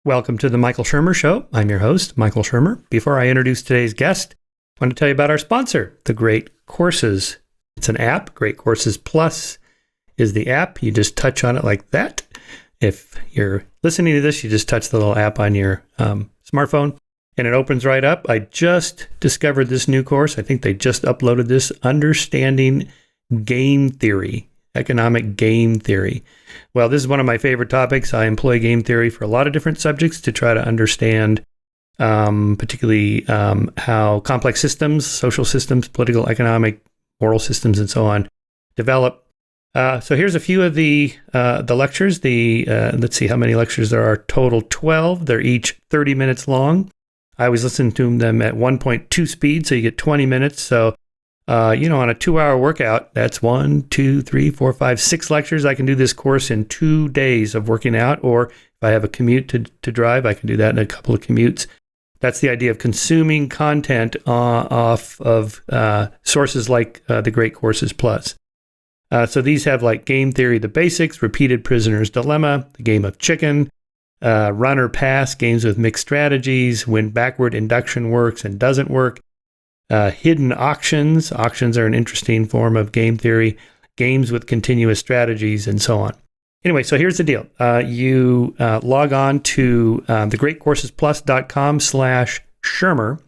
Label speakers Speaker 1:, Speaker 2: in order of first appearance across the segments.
Speaker 1: Welcome to the Michael Shermer Show. I'm your host, Michael Shermer. Before I introduce today's guest, I want to tell you about our sponsor, The Great Courses. It's an app. Great Courses Plus is the app. You just touch on it like that. If you're listening to this, you just touch the little app on your smartphone, and it opens right up. I just discovered this new course. I think they just uploaded this, Understanding Game Theory, Economic Game Theory. Well, this is one of my favorite topics. I employ game theory for a lot of different subjects to try to understand particularly how complex systems, social systems, political, economic, moral systems, and so on develop. So here's a few of the lectures. Let's see how many lectures there are. Total 12. They're each 30 minutes long. I always listen to them at 1.2 speed, so you get 20 minutes. So on a 2-hour workout, that's 1, 2, 3, 4, 5, 6 lectures. I can do this course in 2 days of working out, or if I have a commute to drive, I can do that in a couple of commutes. That's the idea of consuming content off of sources like the Great Courses Plus. So these have like game theory, the basics, repeated prisoner's dilemma, the game of chicken, run or pass, games with mixed strategies, when backward induction works and doesn't work. Hidden auctions. Auctions are an interesting form of game theory, games with continuous strategies, and so on. Anyway, so here's the deal. You log on to thegreatcoursesplus.com/Shermer,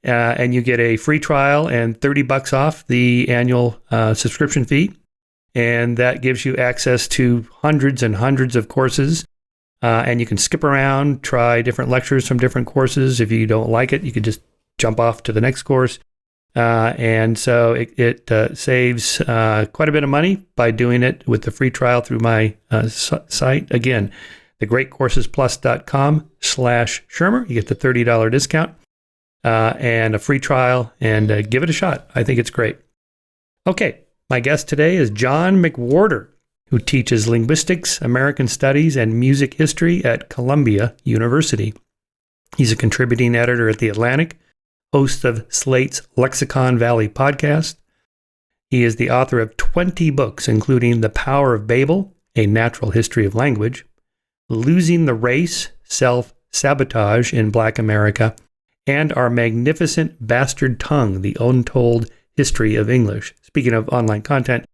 Speaker 1: and you get a free trial and $30 off the annual subscription fee. And that gives you access to hundreds and hundreds of courses. And you can skip around, try different lectures from different courses. If you don't like it, you could just jump off to the next course. And so it saves quite a bit of money by doing it with the free trial through my site. Again, thegreatcoursesplus.com/Shermer. You get the $30 discount and a free trial, and give it a shot. I think it's great. Okay, my guest today is John McWhorter, who teaches linguistics, American studies, and music history at Columbia University. He's a contributing editor at The Atlantic, host of Slate's Lexicon Valley podcast. He is the author of 20 books, including The Power of Babel, A Natural History of Language, Losing the Race, Self-Sabotage in Black America, and Our Magnificent Bastard Tongue, The Untold History of English. Speaking of online content,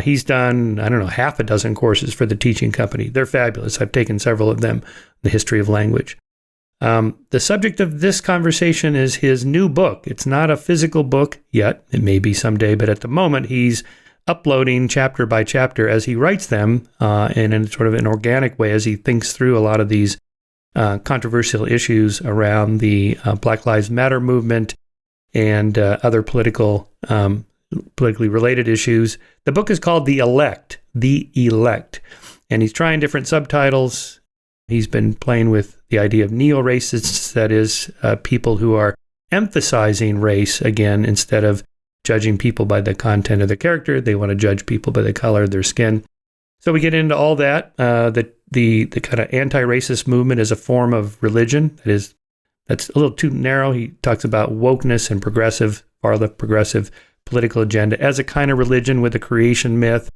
Speaker 1: he's done, half a dozen courses for the teaching company. They're fabulous. I've taken several of them, The History of Language. The subject of this conversation is his new book. It's not a physical book yet. It may be someday, but at the moment he's uploading chapter by chapter as he writes them in sort of an organic way as he thinks through a lot of these controversial issues around the Black Lives Matter movement and other politically related issues. The book is called The Elect, and he's trying different subtitles. He's been playing with the idea of Neoracists, that is, people who are emphasizing race again instead of judging people by the content of their character. They want to judge people by the color of their skin. So we get into all that. The kind of anti-racist movement is a form of religion. That's a little too narrow. He talks about wokeness and progressive political agenda as a kind of religion with a creation myth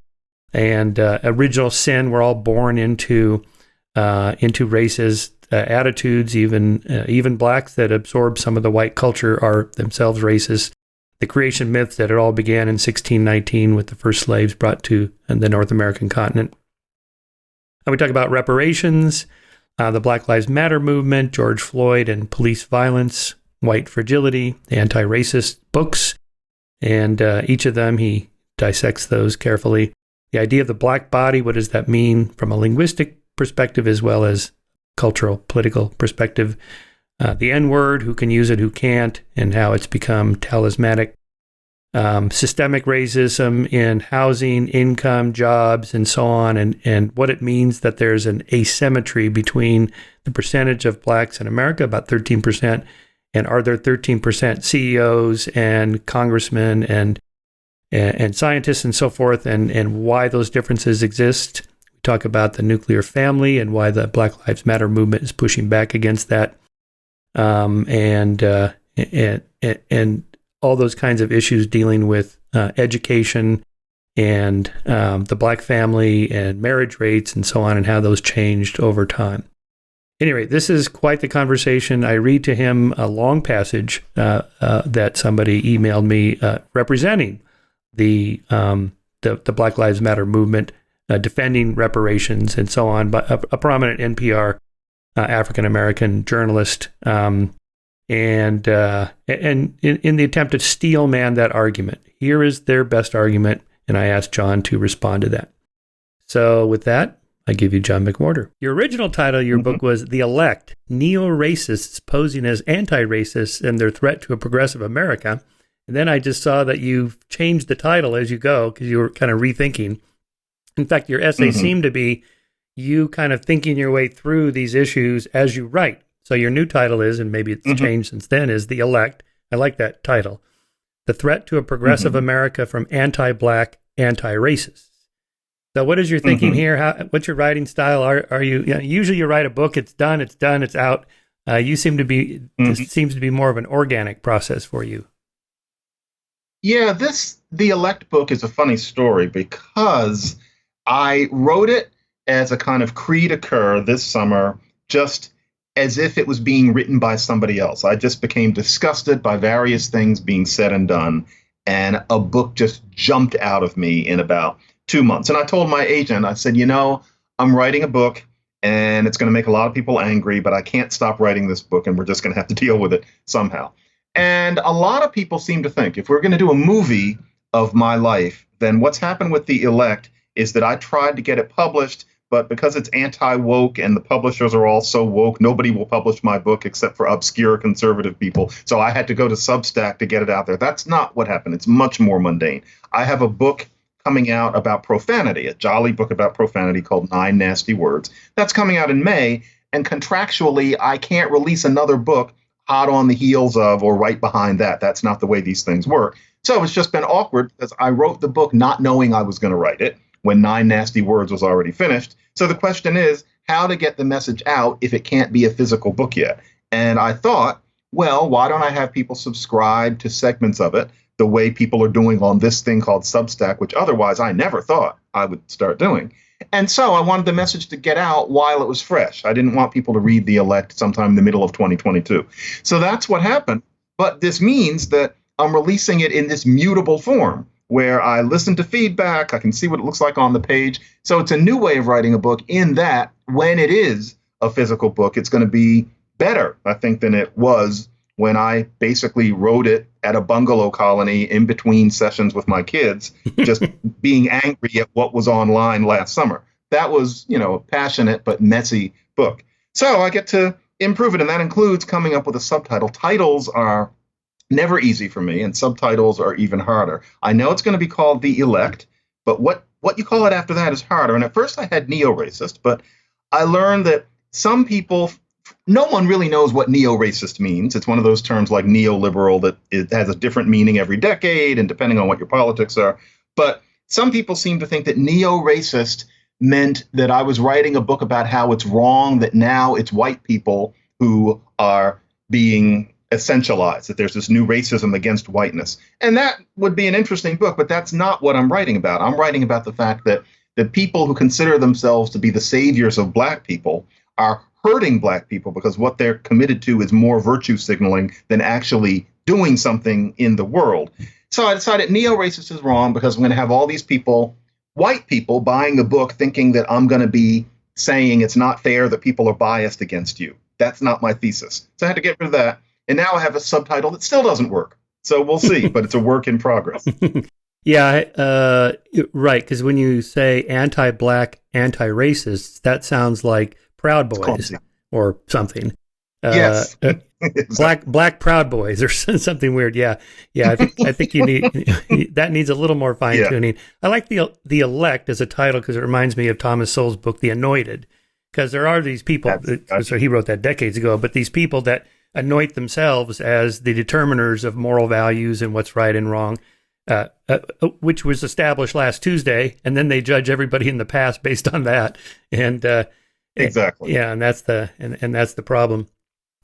Speaker 1: and original sin. We're all born into racist attitudes. Even blacks that absorb some of the white culture are themselves racist. The creation myth that it all began in 1619 with the first slaves brought to the North American continent. And we talk about reparations, the Black Lives Matter movement, George Floyd and police violence, white fragility, anti-racist books, and each of them he dissects those carefully. The idea of the black body, what does that mean from a linguistic perspective as well as cultural, political perspective. The N-word, who can use it, who can't, and how it's become talismanic. Systemic racism in housing, income, jobs, and so on, and what it means that there's an asymmetry between the percentage of blacks in America, about 13%, and are there 13% CEOs and congressmen and scientists and so forth, and why those differences exist. We talk about the nuclear family and why the Black Lives Matter movement is pushing back against that, and all those kinds of issues dealing with education and the black family and marriage rates and so on, and how those changed over time. Anyway, this is quite the conversation. I read to him a long passage that somebody emailed me representing the Black Lives Matter movement, defending reparations and so on, but a prominent NPR African-American journalist, and in the attempt to steel man that argument. Here is their best argument, and I asked John to respond to that. So with that, I give you John McWhorter. Your original title of your book was The Elect, Neoracists Posing as Antiracists and Their Threat to a Progressive America. And then I just saw that you've changed the title as you go because you were kind of rethinking. In fact, your essay seemed to be you kind of thinking your way through these issues as you write. So your new title is, and maybe it's changed since then, is The Elect. I like that title. The Threat to a Progressive America from Anti-Black Antiracists. So what is your thinking here? What's your writing style? Are you, usually you write a book, it's done, it's out. You seem to be, this seems to be more of an organic process for you.
Speaker 2: Yeah, The Elect book is a funny story because I wrote it as a kind of cri de coeur this summer, just as if it was being written by somebody else. I just became disgusted by various things being said and done, and a book just jumped out of me in about 2 months. And I told my agent, I said, I'm writing a book and it's going to make a lot of people angry, but I can't stop writing this book and we're just going to have to deal with it somehow. And a lot of people seem to think if we're going to do a movie of my life, then what's happened with The Elect is that I tried to get it published, but because it's anti-woke and the publishers are all so woke, nobody will publish my book except for obscure conservative people. So I had to go to Substack to get it out there. That's not what happened. It's much more mundane. I have a book coming out about profanity, a jolly book about profanity called 9 Nasty Words. That's coming out in May, and contractually, I can't release another book hot on the heels of or right behind that. That's not the way these things work. So it's just been awkward because I wrote the book not knowing I was going to write it when 9 Nasty Words was already finished. So the question is how to get the message out if it can't be a physical book yet. And I thought, well, why don't I have people subscribe to segments of it the way people are doing on this thing called Substack, which otherwise I never thought I would start doing. And so I wanted the message to get out while it was fresh. I didn't want people to read The Elect sometime in the middle of 2022. So that's what happened. But this means that I'm releasing it in this mutable form where I listen to feedback. I can see what it looks like on the page. So it's a new way of writing a book in that when it is a physical book, it's going to be better, I think, than it was when I basically wrote it at a bungalow colony in between sessions with my kids, just being angry at what was online last summer. That was, a passionate but messy book. So I get to improve it, and that includes coming up with a subtitle. Titles are never easy for me, and subtitles are even harder. I know it's going to be called The Elect, but what you call it after that is harder. And at first I had neo-racist, but I learned that some people, no one really knows what neo-racist means. It's one of those terms like neoliberal that it has a different meaning every decade and depending on what your politics are. But some people seem to think that neo-racist meant that I was writing a book about how it's wrong that now it's white people who are being essentialized, that there's this new racism against whiteness. And that would be an interesting book, but that's not what I'm writing about. I'm writing about the fact that the people who consider themselves to be the saviors of black people are hurting black people because what they're committed to is more virtue signaling than actually doing something in the world. So I decided neo-racist is wrong because I'm going to have all these people, white people, buying the book thinking that I'm going to be saying it's not fair that people are biased against you. That's not my thesis. So I had to get rid of that. And now I have a subtitle that still doesn't work. So we'll see, but it's a work in progress.
Speaker 1: Yeah, right. Because when you say anti-black, anti-racist, that sounds like Proud Boys or something.
Speaker 2: Yes.
Speaker 1: Black Proud Boys or something weird. Yeah. I think you need that needs a little more fine tuning. Yeah. I like the Elect as a title because it reminds me of Thomas Sowell's book, The Anointed. Because there are these people. So he wrote that decades ago. But these people that anoint themselves as the determiners of moral values and what's right and wrong, which was established last Tuesday, and then they judge everybody in the past based on that. And
Speaker 2: exactly,
Speaker 1: yeah, and that's the problem.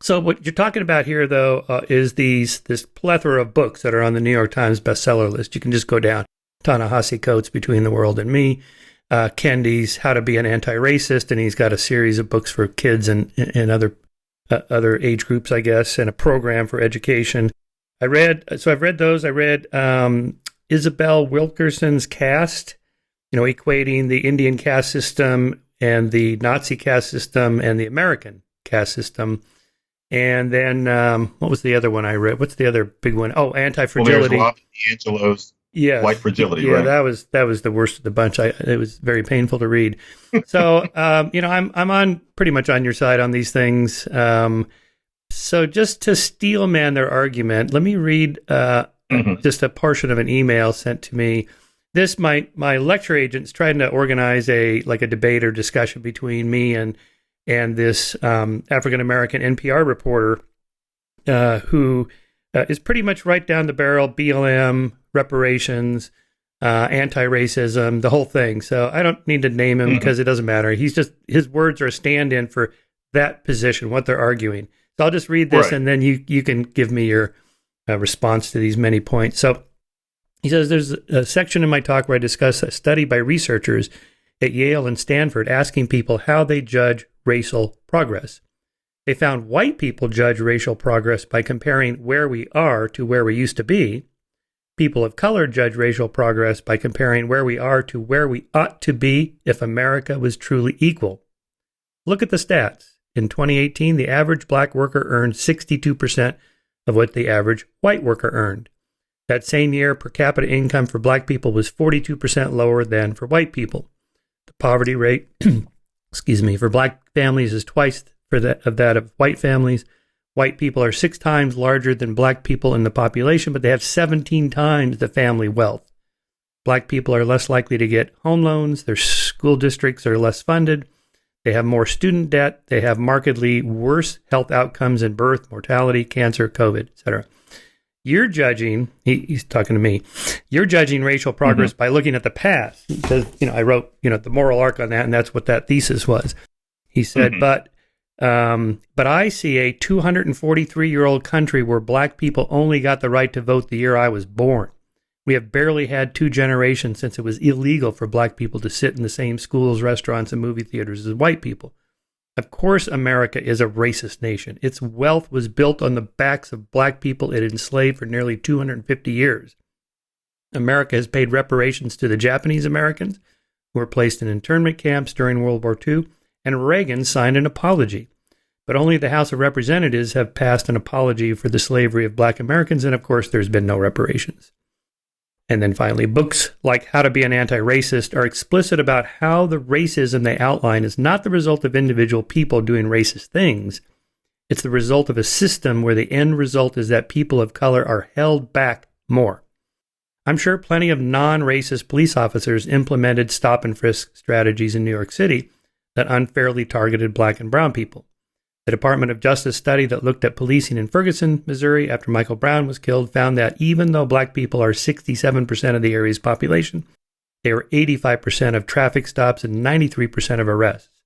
Speaker 1: So what you're talking about here, though, is this plethora of books that are on the New York Times bestseller list. You can just go down Ta-Nehisi Coates, Between the World and Me, Kendi's How to Be an Antiracist, and he's got a series of books for kids and other age groups, I guess, and a program for education. I've read those. I read Isabel Wilkerson's Caste, equating the Indian caste system and the Nazi caste system and the American caste system. And then what was the other one I read? What's the other big one? Oh, Anti-Fragility.
Speaker 2: Well, there's DiAngelo's White Fragility,
Speaker 1: yeah,
Speaker 2: right?
Speaker 1: that was the worst of the bunch. It was very painful to read. So, I'm on pretty much on your side on these things. So just to steelman their argument, let me read just a portion of an email sent to me. This my lecture agent's trying to organize a debate or discussion between me and this African American NPR reporter who is pretty much right down the barrel, BLM, reparations, anti-racism, the whole thing. So I don't need to name him because it doesn't matter. His words are a stand-in for that position, what they're arguing. So I'll just read this, and then you can give me your response to these many points. So he says, there's a section in my talk where I discuss a study by researchers at Yale and Stanford asking people how they judge racial progress. They found white people judge racial progress by comparing where we are to where we used to be. People of color judge racial progress by comparing where we are to where we ought to be if America was truly equal. Look at the stats. In 2018, the average black worker earned 62% of what the average white worker earned. That same year, per capita income for black people was 42% lower than for white people. The poverty rate, for black families is twice that of white families. White people are 6 times larger than black people in the population, but they have 17 times the family wealth. Black people are less likely to get home loans. Their school districts are less funded. They have more student debt. They have markedly worse health outcomes in birth, mortality, cancer, COVID, etc. You're judging, he's talking to me, you're judging racial progress by looking at the past. Because, I wrote, the moral arc on that, and that's what that thesis was. He said, but I see a 243-year-old country where black people only got the right to vote the year I was born. We have barely had 2 generations since it was illegal for black people to sit in the same schools, restaurants, and movie theaters as white people. Of course, America is a racist nation. Its wealth was built on the backs of black people it enslaved for nearly 250 years. America has paid reparations to the Japanese Americans who were placed in internment camps during World War II, and Reagan signed an apology. But only the House of Representatives have passed an apology for the slavery of black Americans, and of course, there's been no reparations. And then finally, books like How to Be an Antiracist are explicit about how the racism they outline is not the result of individual people doing racist things. It's the result of a system where the end result is that people of color are held back more. I'm sure plenty of non-racist police officers implemented stop-and-frisk strategies in New York City that unfairly targeted black and brown people. The Department of Justice study that looked at policing in Ferguson, Missouri, after Michael Brown was killed, found that even though black people are 67% of the area's population, they were 85% of traffic stops and 93% of arrests.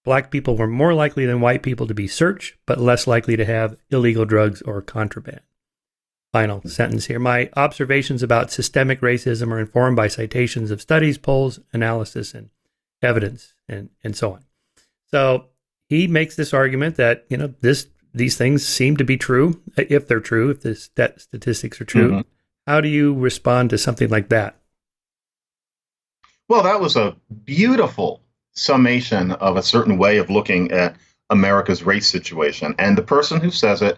Speaker 1: Black people were more likely than white people to be searched, but less likely to have illegal drugs or contraband. Final sentence here. My observations about systemic racism are informed by citations of studies, polls, analysis, and evidence, and so on. So he makes this argument that, these things seem to be true, if they're true, if the statistics are true. How do you respond to something like that?
Speaker 2: Well, that was a beautiful summation of a certain way of looking at America's race situation. And the person who says it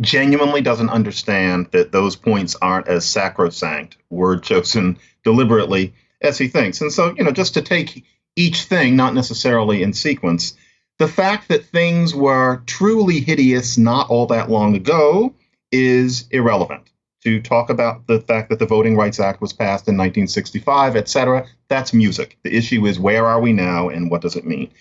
Speaker 2: genuinely doesn't understand that those points aren't as sacrosanct, word chosen deliberately, as he thinks. And so, just to take each thing, not necessarily in sequence, the fact that things were truly hideous not all that long ago is irrelevant. To talk about the fact that the Voting Rights Act was passed in 1965, et cetera, that's music. The issue is, where are we now and what does it mean?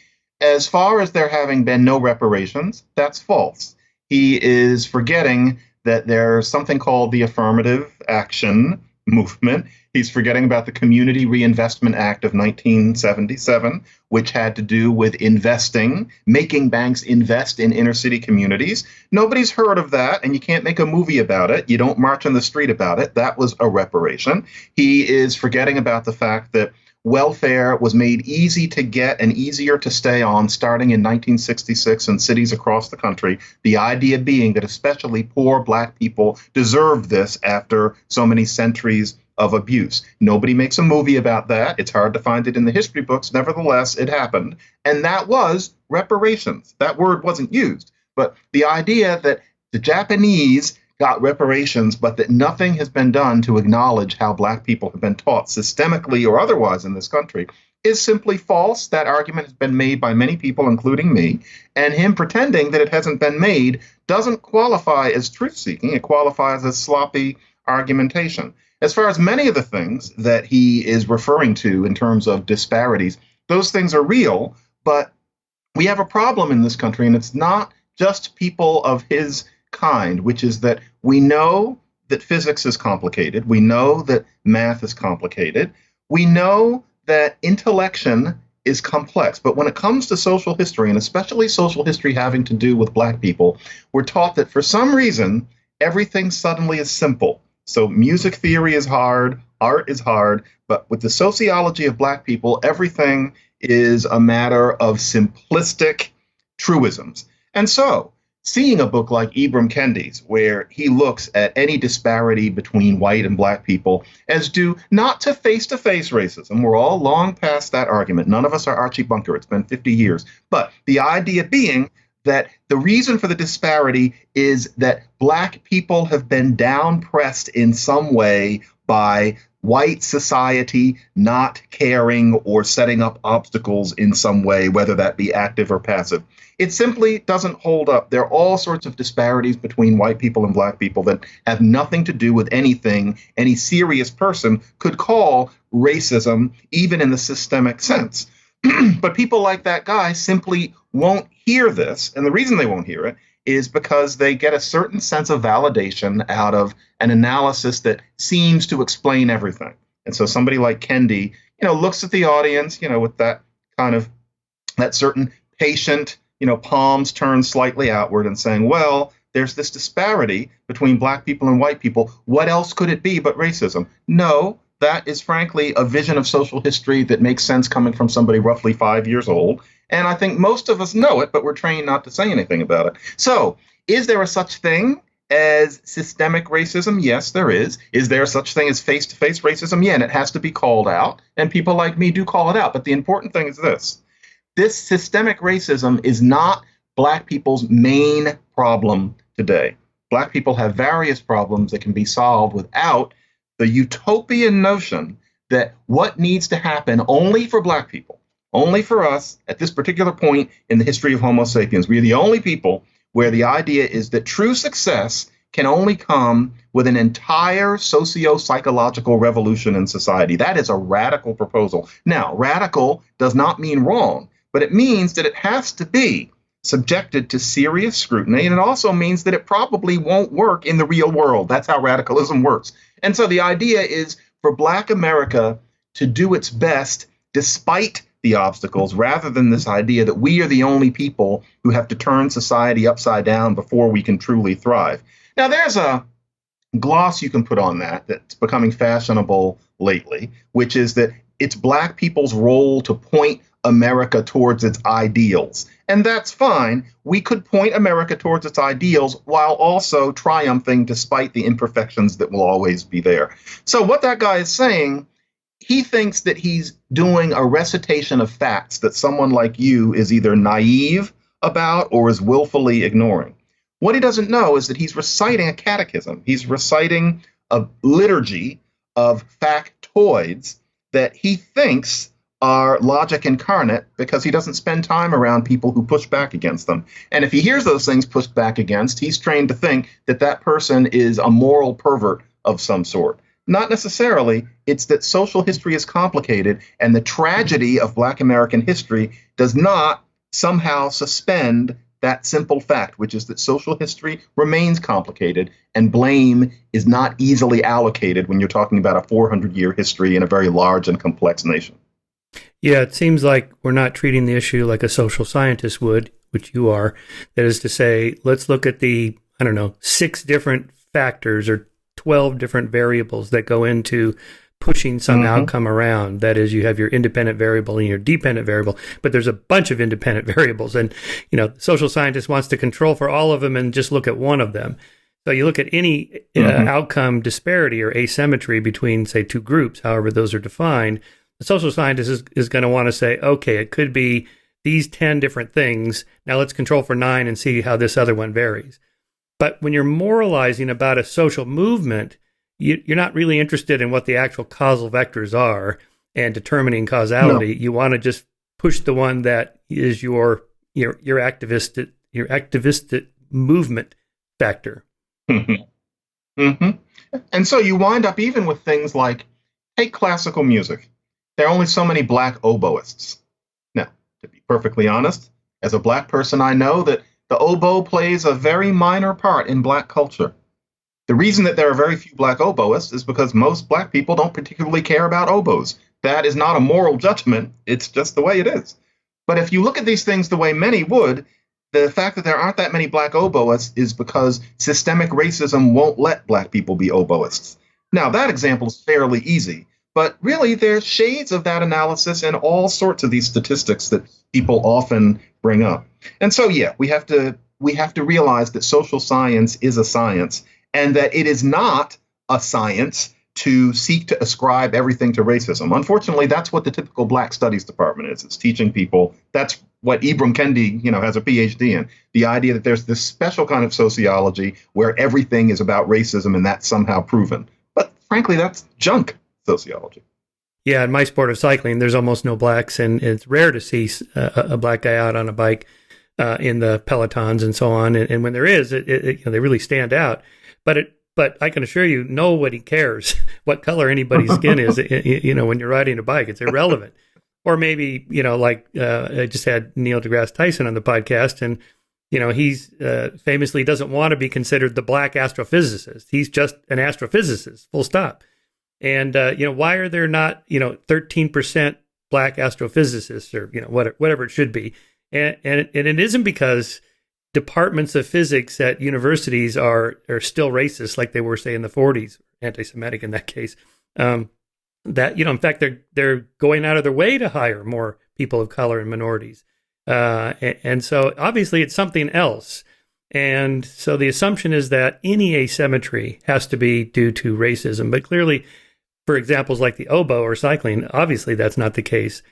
Speaker 2: As far as there having been no reparations, that's false. He is forgetting that there's something called the affirmative action movement. He's forgetting about the Community Reinvestment Act of 1977, which had to do with investing, making banks invest in inner city communities. Nobody's heard of that, and you can't make a movie about it. You don't march on the street about it. That was a reparation. He is forgetting about the fact that welfare was made easy to get and easier to stay on starting in 1966 in cities across the country. The idea being that especially poor Black people deserved this after so many centuries of abuse. Nobody makes a movie about that. It's hard to find it in the history books. Nevertheless, it happened. And that was reparations. That word wasn't used. But the idea that the Japanese got reparations, but that nothing has been done to acknowledge how Black people have been taught systemically or otherwise in this country is simply false. That argument has been made by many people, including me, and him pretending that it hasn't been made doesn't qualify as truth-seeking. It qualifies as sloppy argumentation. As far as many of the things that he is referring to in terms of disparities, those things are real, but we have a problem in this country, and it's not just people of his kind, which is that we know that physics is complicated. We know that math is complicated. We know that intellection is complex. But when it comes to social history, and especially social history having to do with Black people, we're taught that for some reason, everything suddenly is simple. So music theory is hard, art is hard, but with the sociology of Black people, everything is a matter of simplistic truisms. And so, seeing a book like Ibram Kendi's, where he looks at any disparity between white and Black people as due not to face-to-face racism. We're all long past that argument. None of us are Archie Bunker. It's been 50 years. But the idea being that the reason for the disparity is that Black people have been down-pressed in some way by white society not caring or setting up obstacles in some way, whether that be active or passive. It simply doesn't hold up. There are all sorts of disparities between white people and Black people that have nothing to do with anything any serious person could call racism, even in the systemic sense. But people like that guy simply won't hear this. And the reason they won't hear it is because they get a certain sense of validation out of an analysis that seems to explain everything. And so somebody like Kendi, looks at the audience, with that kind of, that certain patient, palms turned slightly outward and saying, well, there's this disparity between Black people and white people. What else could it be but racism? No, that is frankly a vision of social history that makes sense coming from somebody roughly 5 years old. And I think most of us know it, but we're trained not to say anything about it. So is there a such thing as systemic racism? Yes, there is. Is there such thing as face-to-face racism? Yeah, and it has to be called out. And people like me do call it out. But the important thing is this. This systemic racism is not Black people's main problem today. Black people have various problems that can be solved without the utopian notion that what needs to happen only for Black people, only for us at this particular point in the history of Homo sapiens. We are the only people where the idea is that true success can only come with an entire socio-psychological revolution in society. That is a radical proposal. Now, radical does not mean wrong, but it means that it has to be subjected to serious scrutiny. And it also means that it probably won't work in the real world. That's how radicalism works. And so the idea is for Black America to do its best despite the obstacles, rather than this idea that we are the only people who have to turn society upside down before we can truly thrive. Now, there's a gloss you can put on that that's becoming fashionable lately, which is that it's Black people's role to point America towards its ideals. And that's fine. We could point America towards its ideals while also triumphing despite the imperfections that will always be there. So what that guy is saying, he thinks that he's doing a recitation of facts that someone like you is either naive about or is willfully ignoring. What he doesn't know is that he's reciting a catechism. He's reciting a liturgy of factoids that he thinks are logic incarnate because he doesn't spend time around people who push back against them. And if he hears those things pushed back against, he's trained to think that that person is a moral pervert of some sort. Not necessarily. It's that social history is complicated, and the tragedy of Black American history does not somehow suspend that simple fact, which is that social history remains complicated and blame is not easily allocated when you're talking about a 400-year history in a very large and complex nation.
Speaker 1: Yeah, it seems like we're not treating the issue like a social scientist would, which you are. That is to say, let's look at the, 6 different factors or 12 different variables that go into pushing some outcome around. That is, you have your independent variable and your dependent variable, but there's a bunch of independent variables. And, the social scientist wants to control for all of them and just look at one of them. So you look at any outcome disparity or asymmetry between, say, two groups, however those are defined, the social scientist is going to want to say, okay, it could be these 10 different things. Now let's control for 9 and see how this other one varies. But when you're moralizing about a social movement, you're not really interested in what the actual causal vectors are and determining causality. No. You want to just push the one that is your activist movement factor.
Speaker 2: And so you wind up even with things like, take classical music. There are only so many black oboists. Now, to be perfectly honest, as a black person, I know that the oboe plays a very minor part in black culture. The reason that there are very few black oboists is because most black people don't particularly care about oboes. That is not a moral judgment. It's just the way it is. But if you look at these things the way many would, the fact that there aren't that many black oboists is because systemic racism won't let black people be oboists. Now, that example is fairly easy, but really there's shades of that analysis in all sorts of these statistics that people often bring up. And so, yeah, we have to realize that social science is a science, and that it is not a science to seek to ascribe everything to racism. Unfortunately, that's what the typical black studies department is. It's teaching people. That's what Ibram Kendi, has a PhD in. The idea that there's this special kind of sociology where everything is about racism and that's somehow proven. But frankly, that's junk sociology.
Speaker 1: Yeah, in my sport of cycling, there's almost no blacks, and it's rare to see a black guy out on a bike in the pelotons and so on. And when there is, they really stand out. But I can assure you, nobody cares what color anybody's skin is. When you're riding a bike, it's irrelevant. Or maybe, I just had Neil deGrasse Tyson on the podcast, and he's famously doesn't want to be considered the black astrophysicist. He's just an astrophysicist, full stop. And why are there not 13% black astrophysicists, or whatever it should be? And it isn't because departments of physics at universities are still racist, like they were, say, in the 40s, anti-Semitic in that case. That in fact, they're going out of their way to hire more people of color and minorities, and so obviously it's something else. And so the assumption is that any asymmetry has to be due to racism, but clearly, for examples like the oboe or cycling, obviously that's not the case.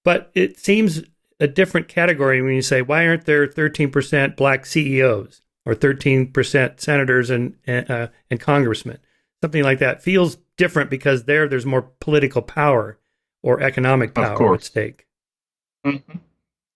Speaker 1: But it seems a different category when you say, why aren't there 13% black CEOs or 13% senators and congressmen? Something like that feels different because there's more political power or economic power at stake.
Speaker 2: Mm-hmm.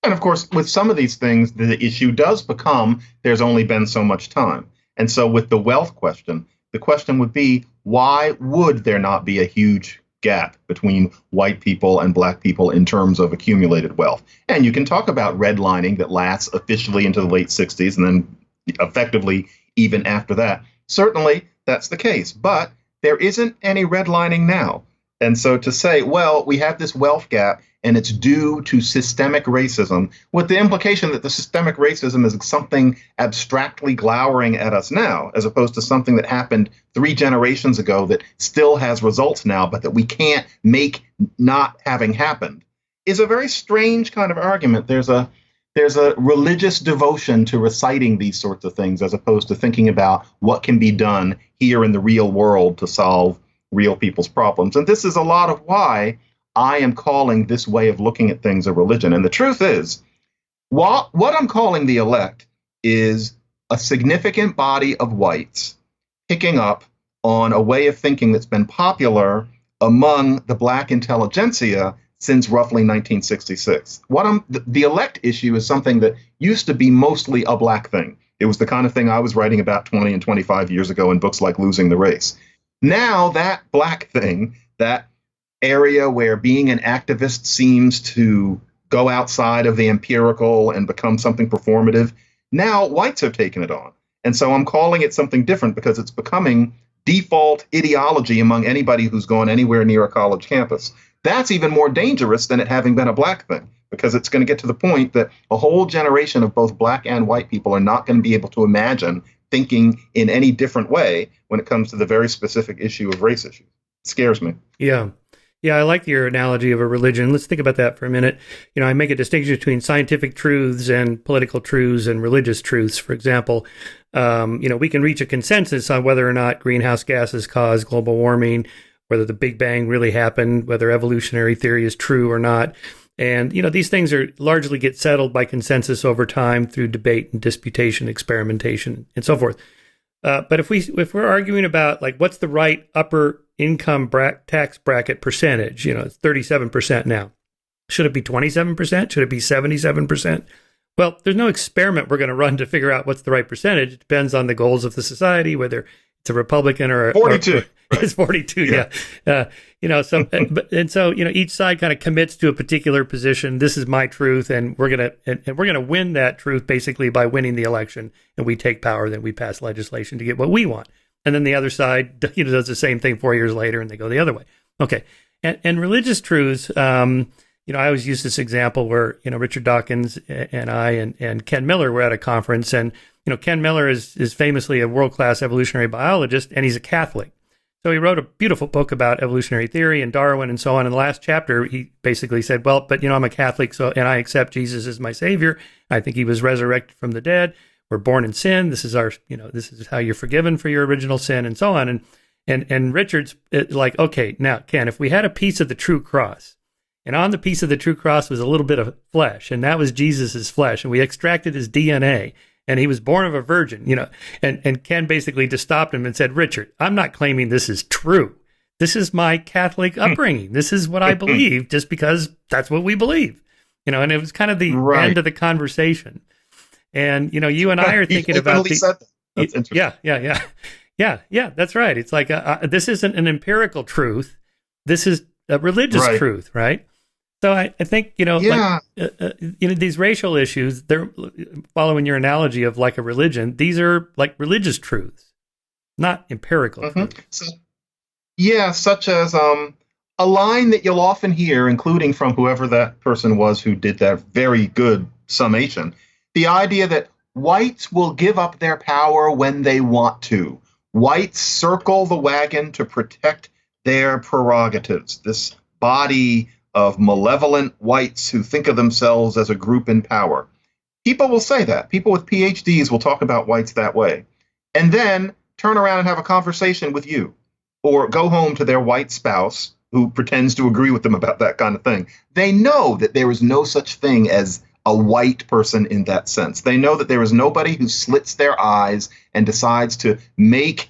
Speaker 2: And of course, with some of these things, the issue does become there's only been so much time. And so with the wealth question, the question would be, why would there not be a huge gap between white people and black people in terms of accumulated wealth? And you can talk about redlining that lasts officially into the late 60s and then effectively even after that. Certainly that's the case, but there isn't any redlining now. And so to say, well, we have this wealth gap and it's due to systemic racism, with the implication that the systemic racism is something abstractly glowering at us now, as opposed to something that happened 3 generations ago that still has results now, but that we can't make not having happened, is a very strange kind of argument. There's a religious devotion to reciting these sorts of things, as opposed to thinking about what can be done here in the real world to solve real people's problems. And this is a lot of why I am calling this way of looking at things a religion. And the truth is, what I'm calling the elect is a significant body of whites picking up on a way of thinking that's been popular among the black intelligentsia since roughly 1966. The elect issue is something that used to be mostly a black thing. It was the kind of thing I was writing about 20 and 25 years ago in books like Losing the Race. Now that black thing, that area where being an activist seems to go outside of the empirical and become something performative, now whites have taken it on. And so I'm calling it something different because it's becoming default ideology among anybody who's gone anywhere near a college campus. That's even more dangerous than it having been a black thing, because it's going to get to the point that a whole generation of both black and white people are not going to be able to imagine thinking in any different way when it comes to the very specific issue of race issues. scares me.
Speaker 1: Yeah. Yeah, I like your analogy of a religion. Let's think about that for a minute. I make a distinction between scientific truths and political truths and religious truths. For example, we can reach a consensus on whether or not greenhouse gases cause global warming, whether the Big Bang really happened, whether evolutionary theory is true or not. And, these things are largely get settled by consensus over time through debate and disputation, experimentation, and so forth. But if we're arguing about like what's the right upper income tax bracket percentage, it's 37% now. Should it be 27%? Should it be 77%? Well, there's no experiment we're going to run to figure out what's the right percentage. It depends on the goals of the society, whether it's a Republican or
Speaker 2: 42.
Speaker 1: It's 42. Yeah. So each side kind of commits to a particular position. This is my truth, and we're gonna win that truth basically by winning the election. And we take power, then we pass legislation to get what we want. And then the other side, does the same thing 4 years later, and they go the other way. Okay. And religious truths. I always use this example where Richard Dawkins and I and Ken Miller were at a conference, and Ken Miller is famously a world-class evolutionary biologist, and he's a Catholic. So he wrote a beautiful book about evolutionary theory and Darwin and so on. In the last chapter, he basically said, well, but I'm a Catholic, and I accept Jesus as my savior. I think he was resurrected from the dead. We're born in sin. This is this is how you're forgiven for your original sin, and so on. And Richard's like, okay, now Ken, if we had a piece of the true cross, and on the piece of the true cross was a little bit of flesh, and that was Jesus's flesh, and we extracted his DNA, and he was born of a virgin, and Ken basically just stopped him and said, Richard, I'm not claiming this is true. This is my Catholic upbringing. This is what I believe just because that's what we believe, and it was kind of the end of the conversation. And, you and I are thinking about
Speaker 2: that's interesting.
Speaker 1: Yeah, that's right. It's like, this isn't an empirical truth. This is a religious truth, right? So I think, these racial issues, they're following your analogy of like a religion. These are like religious truths, not empirical truths.
Speaker 2: So, such as a line that you'll often hear, including from whoever that person was who did that very good summation, the idea that whites will give up their power when they want to. Whites circle the wagon to protect their prerogatives. This body of malevolent whites who think of themselves as a group in power. People will say that. People with PhDs will talk about whites that way. And then turn around and have a conversation with you. Or go home to their white spouse who pretends to agree with them about that kind of thing. They know that there is no such thing as a white person in that sense. They know that there is nobody who slits their eyes and decides to make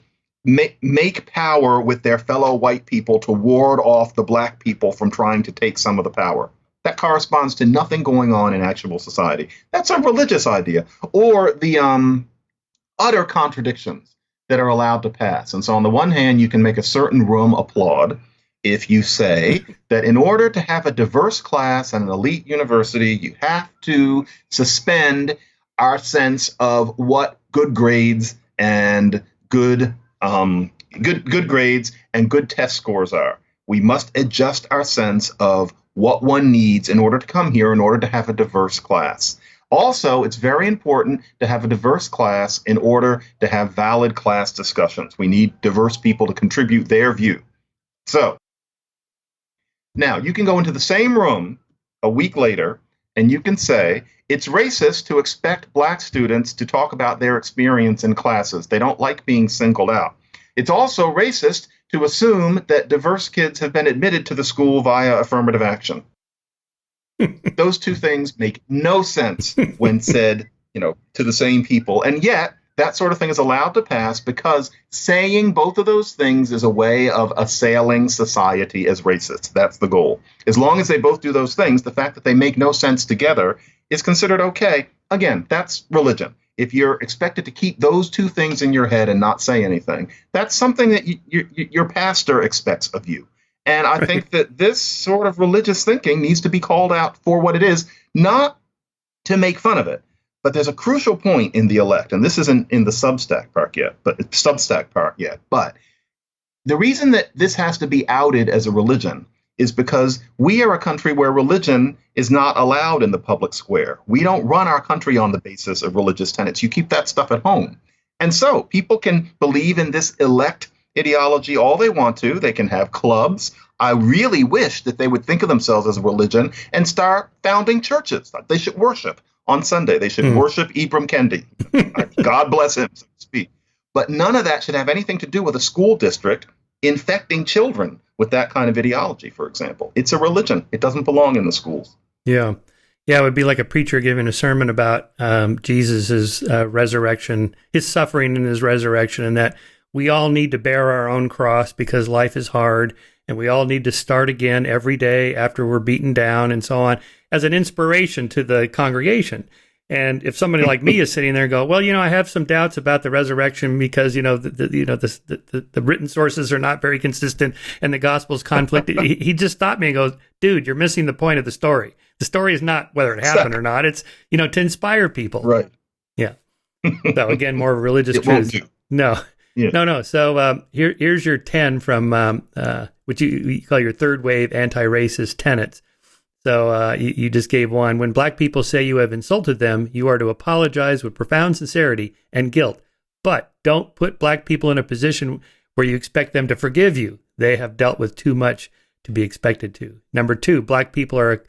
Speaker 2: power with their fellow white people to ward off the black people from trying to take some of the power. That corresponds to nothing going on in actual society. That's a religious idea. Or the utter contradictions that are allowed to pass. And so on the one hand, you can make a certain room applaud if you say that in order to have a diverse class and an elite university, you have to suspend our sense of what good grades and good grades and good test scores are. We must adjust our sense of what one needs in order to come here in order to have a diverse class. Also, it's very important to have a diverse class in order to have valid class discussions. We need diverse people to contribute their view. So now you can go into the same room a week later and you can say it's racist to expect black students to talk about their experience in classes. They don't like being singled out. It's also racist to assume that diverse kids have been admitted to the school via affirmative action. Those two things make no sense when said, to the same people. And yet that sort of thing is allowed to pass because saying both of those things is a way of assailing society as racist. That's the goal. As long as they both do those things, the fact that they make no sense together is considered okay. Again, that's religion. If you're expected to keep those two things in your head and not say anything, that's something that your pastor expects of you. And I think that this sort of religious thinking needs to be called out for what it is, not to make fun of it. But there's a crucial point in the elect, and this isn't in the Substack part yet, but the reason that this has to be outed as a religion is because we are a country where religion is not allowed in the public square. We don't run our country on the basis of religious tenets. You keep that stuff at home. And so people can believe in this elect ideology all they want to. They can have clubs. I really wish that they would think of themselves as a religion and start founding churches. They should worship on Sunday. They should worship Ibram Kendi. God bless him, so to speak. But none of that should have anything to do with a school district infecting children with that kind of ideology, for example. It's a religion. It doesn't belong in the schools.
Speaker 1: Yeah. Yeah, it would be like a preacher giving a sermon about Jesus' resurrection, his suffering and his resurrection, and that we all need to bear our own cross because life is hard, and we all need to start again every day after we're beaten down and so on, as an inspiration to the congregation. And if somebody like me is sitting there and go, well, I have some doubts about the resurrection because, the written sources are not very consistent and the gospel's conflict. He just stopped me and goes, dude, you're missing the point of the story. The story is not whether it happened or not. It's, to inspire people.
Speaker 2: Right.
Speaker 1: Yeah. So again, more religious truths. No. Yeah. No. So here's your 10 from what you call your third wave antiracist tenets. So you just gave one. When black people say you have insulted them, you are to apologize with profound sincerity and guilt. But don't put black people in a position where you expect them to forgive you. They have dealt with too much to be expected to. Number 2, black people are a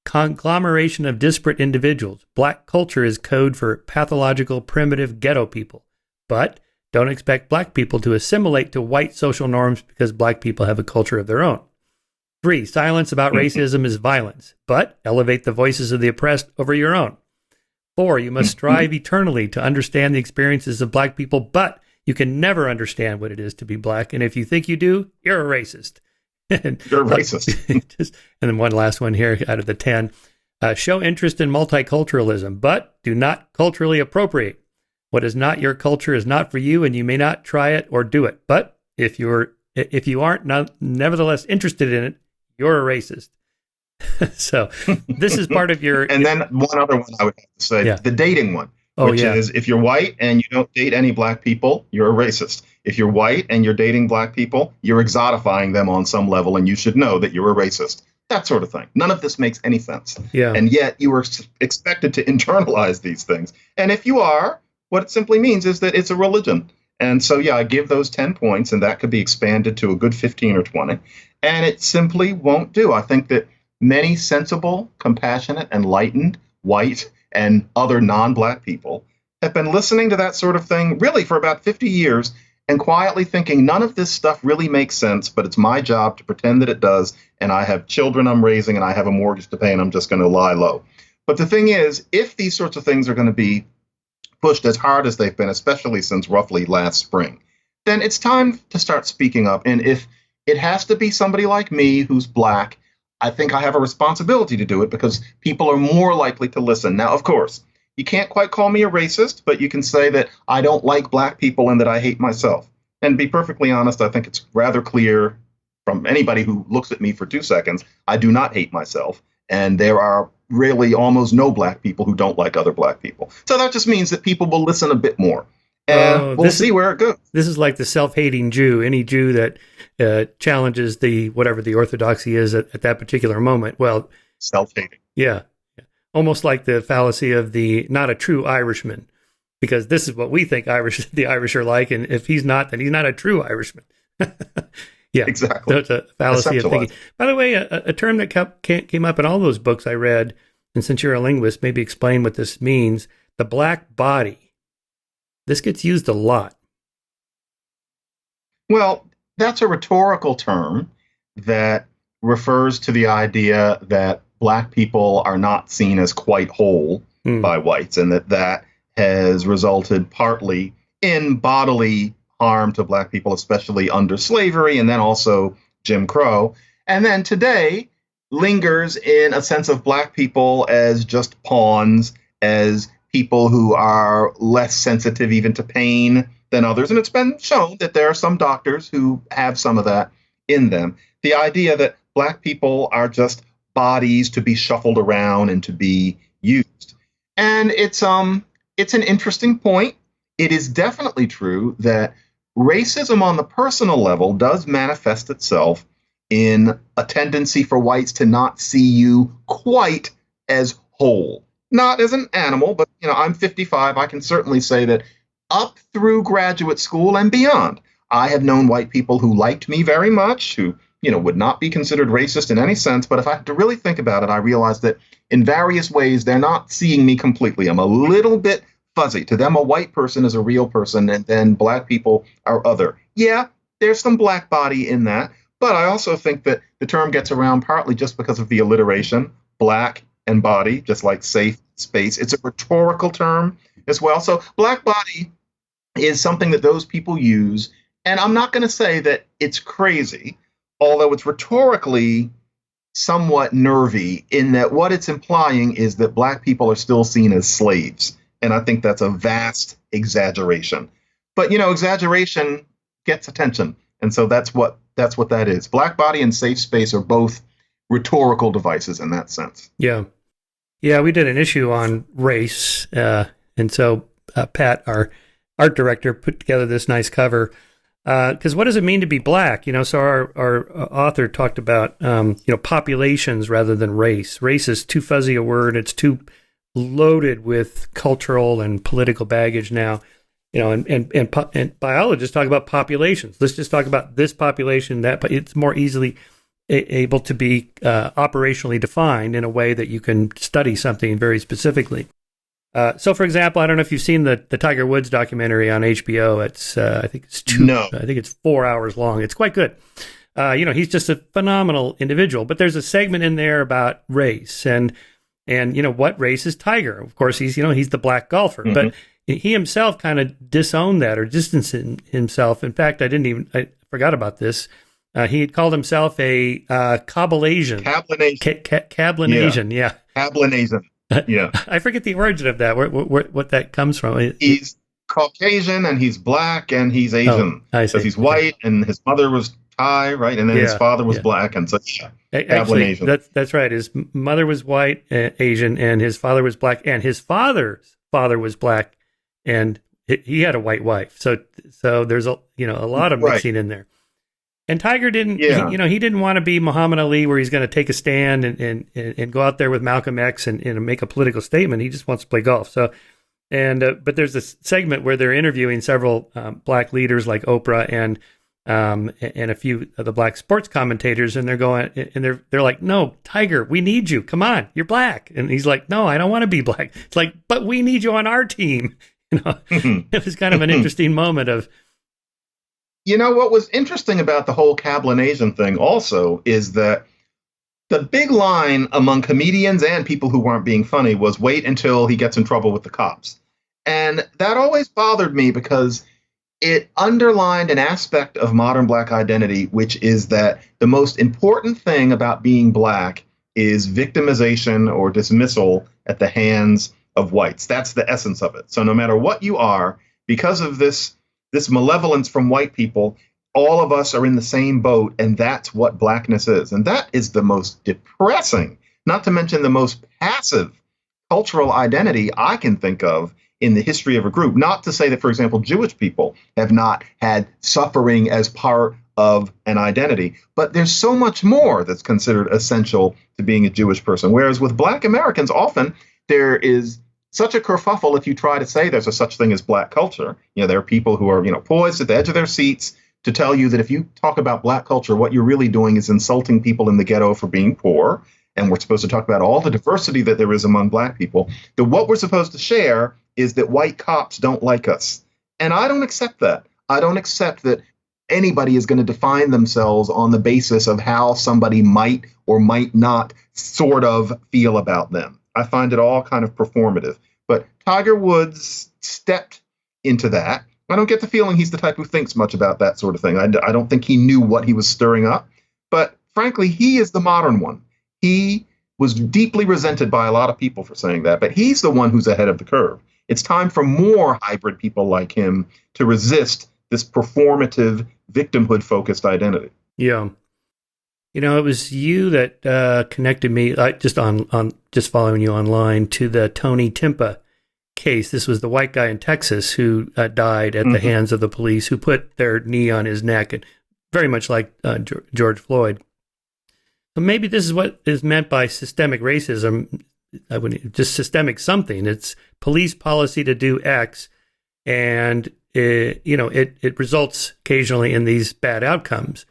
Speaker 1: conglomeration of disparate individuals. Black culture is code for pathological, primitive ghetto people. But don't expect black people to assimilate to white social norms because black people have a culture of their own. 3, silence about racism is violence, but elevate the voices of the oppressed over your own. 4, you must strive eternally to understand the experiences of black people, but you can never understand what it is to be black. And if you think you do, you're a racist.
Speaker 2: You're a racist.
Speaker 1: And then one last one here out of the 10. Show interest in multiculturalism, but do not culturally appropriate. What is not your culture is not for you, and you may not try it or do it. But if you aren't nevertheless interested in it, you're a racist. So this is part of your...
Speaker 2: And then one other one I would have to say, the dating one, which is if you're white and you don't date any black people, you're a racist. If you're white and you're dating black people, you're exotifying them on some level, and you should know that you're a racist. That sort of thing. None of this makes any sense.
Speaker 1: Yeah.
Speaker 2: And yet you are expected to internalize these things. And if you are, what it simply means is that it's a religion. And so, I give those 10 points, and that could be expanded to a good 15 or 20. And it simply won't do. I think that many sensible, compassionate, enlightened, white, and other non-black people have been listening to that sort of thing really for about 50 years and quietly thinking none of this stuff really makes sense, but it's my job to pretend that it does. And I have children I'm raising, and I have a mortgage to pay, and I'm just going to lie low. But the thing is, if these sorts of things are going to be pushed as hard as they've been, especially since roughly last spring, then it's time to start speaking up. And if it has to be somebody like me who's black, I think I have a responsibility to do it because people are more likely to listen. Now, of course, you can't quite call me a racist, but you can say that I don't like black people and that I hate myself. And to be perfectly honest, I think it's rather clear from anybody who looks at me for 2 seconds, I do not hate myself. And there are really almost no black people who don't like other black people. So that just means that people will listen a bit more. And we'll see where it goes.
Speaker 1: This is like the self-hating Jew. Any Jew that challenges whatever the orthodoxy is at that particular moment. Well,
Speaker 2: self-hating.
Speaker 1: Yeah. Almost like the fallacy of the not a true Irishman, because this is what we think the Irish are like. And if he's not, then he's not a true Irishman. Yeah,
Speaker 2: exactly.
Speaker 1: So it's a fallacy of thinking. By the way, a term that came up in all those books I read, and since you're a linguist, maybe explain what this means. The black body. This gets used a lot.
Speaker 2: Well, that's a rhetorical term that refers to the idea that black people are not seen as quite whole by whites, and that has resulted partly in bodily harm to black people, especially under slavery, and then also Jim Crow. And then today lingers in a sense of black people as just pawns, as people who are less sensitive even to pain than others. And it's been shown that there are some doctors who have some of that in them. The idea that black people are just bodies to be shuffled around and to be used. And it's an interesting point. It is definitely true that racism on the personal level does manifest itself in a tendency for whites to not see you quite as whole. Not as an animal, but I'm 55. I can certainly say that up through graduate school and beyond, I have known white people who liked me very much, who, would not be considered racist in any sense. But if I had to really think about it, I realized that in various ways, they're not seeing me completely. I'm a little bit fuzzy. To them, a white person is a real person, and then black people are other. Yeah, there's some black body in that. But I also think that the term gets around partly just because of the alliteration, black and body, just like safe space. It's a rhetorical term as well. So black body is something that those people use. And I'm not going to say that it's crazy, although it's rhetorically somewhat nervy in that what it's implying is that black people are still seen as slaves. And I think that's a vast exaggeration. But, exaggeration gets attention. And so that's what that is. Black body and safe space are both rhetorical devices in that sense.
Speaker 1: Yeah. Yeah, we did an issue on race. And so Pat, our art director, put together this nice cover. Because what does it mean to be black? So our author talked about, populations rather than race. Race is too fuzzy a word. It's too loaded with cultural and political baggage now. And biologists talk about populations. Let's just talk about this population, that, but it's more easily able to be operationally defined in a way that you can study something very specifically. So, for example, I don't know if you've seen the Tiger Woods documentary on HBO. It's I think it's 4 hours long. It's quite good. He's just a phenomenal individual. But there's a segment in there about race and what race is Tiger? Of course, he's the black golfer, but he himself kind of disowned that or distanced himself. In fact, I forgot about this. He had called himself a Cablinasian. Cablinasian, yeah.
Speaker 2: Cablinasian. Yeah.
Speaker 1: I forget the origin of that, what that comes from.
Speaker 2: He's Caucasian and he's black and he's Asian. Because he's white and his mother was Thai, right? And then his father was black. And so,
Speaker 1: Actually, that's right. His mother was white, Asian, and his father was black. And his father's father was black, and he had a white wife. So there's a lot of mixing in there. And Tiger didn't, he didn't want to be Muhammad Ali, where he's going to take a stand and go out there with Malcolm X and make a political statement. He just wants to play golf. So, but there's this segment where they're interviewing several black leaders like Oprah and a few of the black sports commentators, and they're going and they're like, "No, Tiger, we need you. Come on, you're black." And he's like, "No, I don't want to be black." It's like, "But we need you on our team." It was kind of an interesting moment of.
Speaker 2: What was interesting about the whole Cablinasian thing also is that the big line among comedians and people who weren't being funny was wait until he gets in trouble with the cops. And that always bothered me because it underlined an aspect of modern black identity, which is that the most important thing about being black is victimization or dismissal at the hands of whites. That's the essence of it. So no matter what you are, because of this malevolence from white people, all of us are in the same boat, and that's what blackness is. And that is the most depressing, not to mention the most passive cultural identity I can think of in the history of a group. Not to say that, for example, Jewish people have not had suffering as part of an identity, but there's so much more that's considered essential to being a Jewish person. Whereas with black Americans, often there is such a kerfuffle if you try to say there's a such thing as black culture. There are people who are, poised at the edge of their seats to tell you that if you talk about black culture, what you're really doing is insulting people in the ghetto for being poor. And we're supposed to talk about all the diversity that there is among black people. That what we're supposed to share is that white cops don't like us. And I don't accept that. I don't accept that anybody is going to define themselves on the basis of how somebody might or might not sort of feel about them. I find it all kind of performative. But Tiger Woods stepped into that. I don't get the feeling he's the type who thinks much about that sort of thing. I don't think he knew what he was stirring up. But frankly, he is the modern one. He was deeply resented by a lot of people for saying that, but he's the one who's ahead of the curve. It's time for more hybrid people like him to resist this performative, victimhood-focused identity.
Speaker 1: Yeah. It was you that connected me, just following you online, to the Tony Timpa case. This was the white guy in Texas who died at the hands of the police, who put their knee on his neck, and very much like George Floyd. So maybe this is what is meant by systemic racism. Just systemic something. It's police policy to do X, and it results occasionally in these bad outcomes.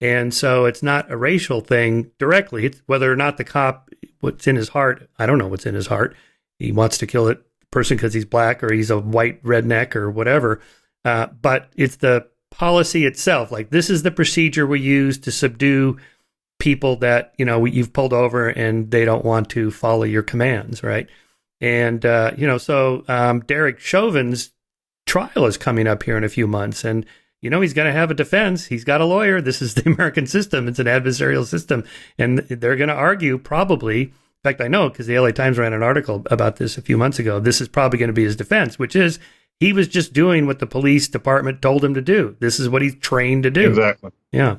Speaker 1: And so it's not a racial thing directly. It's whether or not the cop, what's in his heart, I don't know what's in his heart. He wants to kill the person because he's black or he's a white redneck or whatever. But it's the policy itself. Like, this is the procedure we use to subdue people that, you've pulled over and they don't want to follow your commands, right? And, so Derek Chauvin's trial is coming up here in a few months. And, he's going to have a defense. He's got a lawyer. This is the American system. It's an adversarial system. And they're going to argue probably, in fact, I know because the LA Times ran an article about this a few months ago, this is probably going to be his defense, which is he was just doing what the police department told him to do. This is what he's trained to do.
Speaker 2: Exactly.
Speaker 1: Yeah.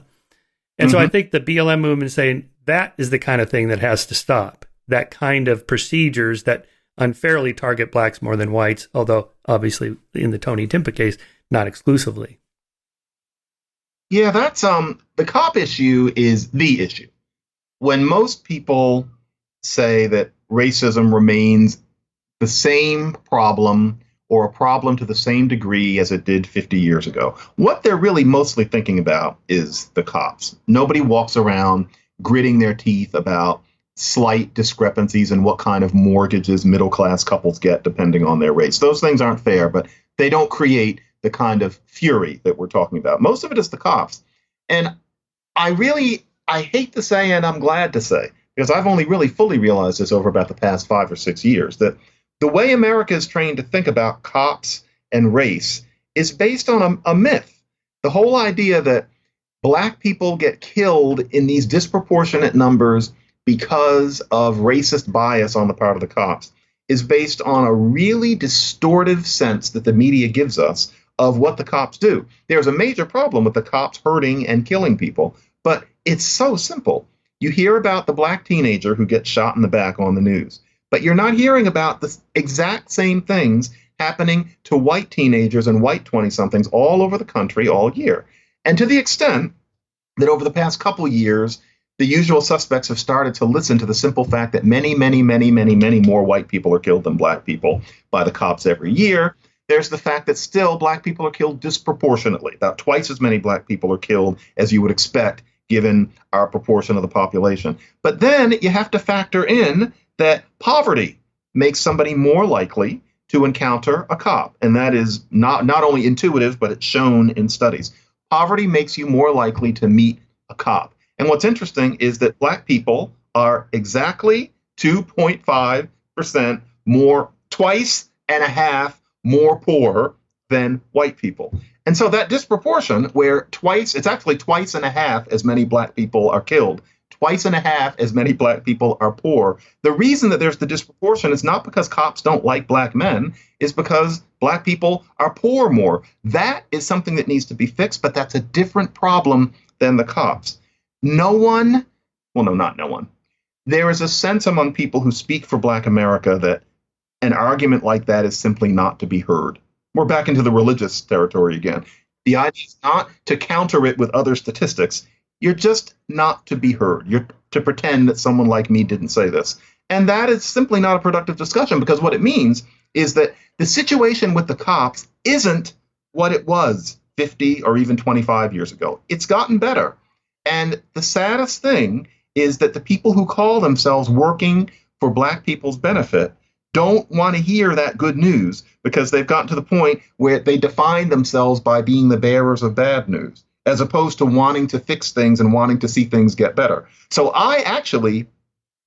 Speaker 1: And so I think the BLM movement is saying that is the kind of thing that has to stop, that kind of procedures that unfairly target blacks more than whites, although obviously in the Tony Timpa case, not exclusively.
Speaker 2: Yeah, that's the cop issue is the issue. When most people say that racism remains the same problem or a problem to the same degree as it did 50 years ago, what they're really mostly thinking about is the cops. Nobody walks around gritting their teeth about slight discrepancies in what kind of mortgages middle-class couples get depending on their race. Those things aren't fair, but they don't create the kind of fury that we're talking about. Most of it is the cops. And I hate to say, and I'm glad to say, because I've only really fully realized this over about the past 5 or 6 years, that the way America is trained to think about cops and race is based on a myth. The whole idea that black people get killed in these disproportionate numbers because of racist bias on the part of the cops is based on a really distortive sense that the media gives us of what the cops do. There's a major problem with the cops hurting and killing people, but it's so simple. You hear about the black teenager who gets shot in the back on the news, but you're not hearing about the exact same things happening to white teenagers and white 20-somethings all over the country all year. And to the extent that over the past couple years, the usual suspects have started to listen to the simple fact that many, many, many, many, many more white people are killed than black people by the cops every year. There's the fact that still black people are killed disproportionately. About twice as many black people are killed as you would expect given our proportion of the population. But then you have to factor in that poverty makes somebody more likely to encounter a cop. And that is not only intuitive, but it's shown in studies. Poverty makes you more likely to meet a cop. And what's interesting is that black people are exactly 2.5% more, twice and a half more poor than white people. And so that disproportion where it's actually twice and a half as many black people are killed, twice and a half as many black people are poor. The reason that there's the disproportion is not because cops don't like black men, is because black people are poor more. That is something that needs to be fixed, but that's a different problem than the cops. Not no one. There is a sense among people who speak for Black America that an argument like that is simply not to be heard. We're back into the religious territory again. The idea is not to counter it with other statistics. You're just not to be heard. You're to pretend that someone like me didn't say this. And that is simply not a productive discussion, because what it means is that the situation with the cops isn't what it was 50 or even 25 years ago. It's gotten better. And the saddest thing is that the people who call themselves working for black people's benefit don't want to hear that good news, because they've gotten to the point where they define themselves by being the bearers of bad news, as opposed to wanting to fix things and wanting to see things get better. So I actually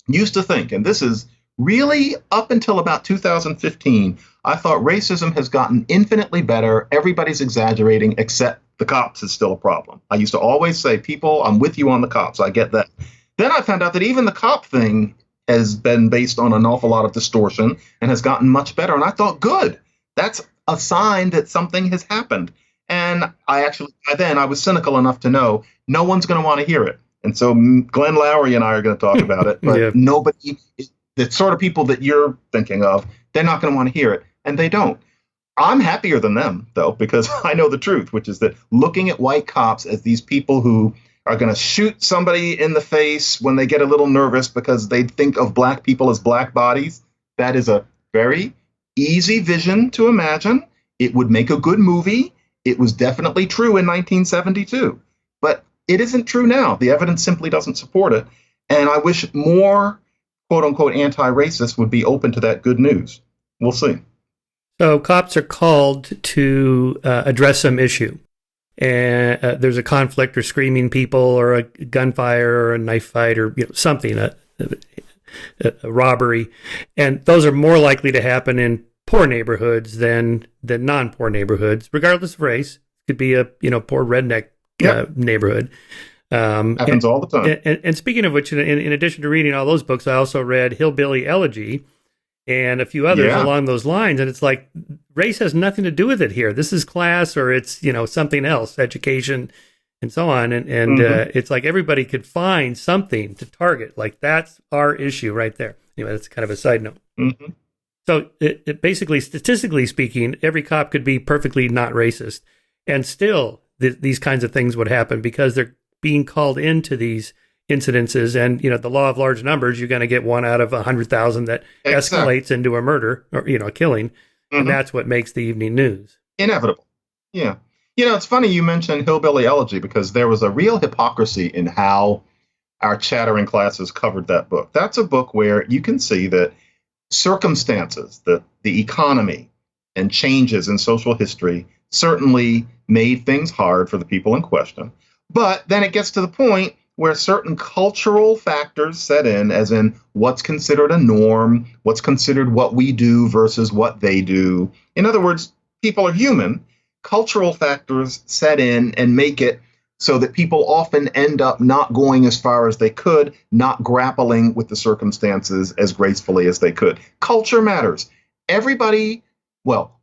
Speaker 2: used to think, and this is really up until about 2015, I thought racism has gotten infinitely better. Everybody's exaggerating, except the cops is still a problem. I used to always say, people, I'm with you on the cops. I get that. Then I found out that even the cop thing has been based on an awful lot of distortion and has gotten much better. And I thought, good, that's a sign that something has happened. And I was cynical enough to know no one's going to want to hear it. And so Glenn Lowry and I are going to talk about it, but yeah. Nobody, the sort of people that you're thinking of, they're not going to want to hear it. And they don't. I'm happier than them, though, because I know the truth, which is that looking at white cops as these people who are going to shoot somebody in the face when they get a little nervous because they think of black people as black bodies, that is a very easy vision to imagine. It would make a good movie. It was definitely true in 1972, but it isn't true now. The evidence simply doesn't support it. And I wish more quote unquote anti-racists would be open to that good news. We'll see.
Speaker 1: So cops are called to address some issue. And there's a conflict or screaming people or a gunfire or a knife fight or something, a robbery. And those are more likely to happen in poor neighborhoods than non-poor neighborhoods, regardless of race. It could be a poor redneck neighborhood.
Speaker 2: Happens all the time.
Speaker 1: And speaking of which, in addition to reading all those books, I also read Hillbilly Elegy and a few others along those lines. And it's like, race has nothing to do with it here. This is class, or it's, something else, education and so on. And it's like everybody could find something to target. Like, that's our issue right there. Anyway, that's kind of a side note.
Speaker 2: Mm-hmm.
Speaker 1: So it basically, statistically speaking, every cop could be perfectly not racist. And still these kinds of things would happen because they're being called into these incidences. And, the law of large numbers, you're going to get 1 out of 100,000 that escalates into a murder or, a killing. And that's what makes the evening news.
Speaker 2: Inevitable. Yeah. It's funny you mentioned Hillbilly Elegy because there was a real hypocrisy in how our chattering classes covered that book. That's a book where you can see that circumstances, the economy and changes in social history certainly made things hard for the people in question. But then it gets to the point where certain cultural factors set in, as in what's considered a norm, what's considered what we do versus what they do. In other words, people are human. Cultural factors set in and make it so that people often end up not going as far as they could, not grappling with the circumstances as gracefully as they could. Culture matters. Everybody,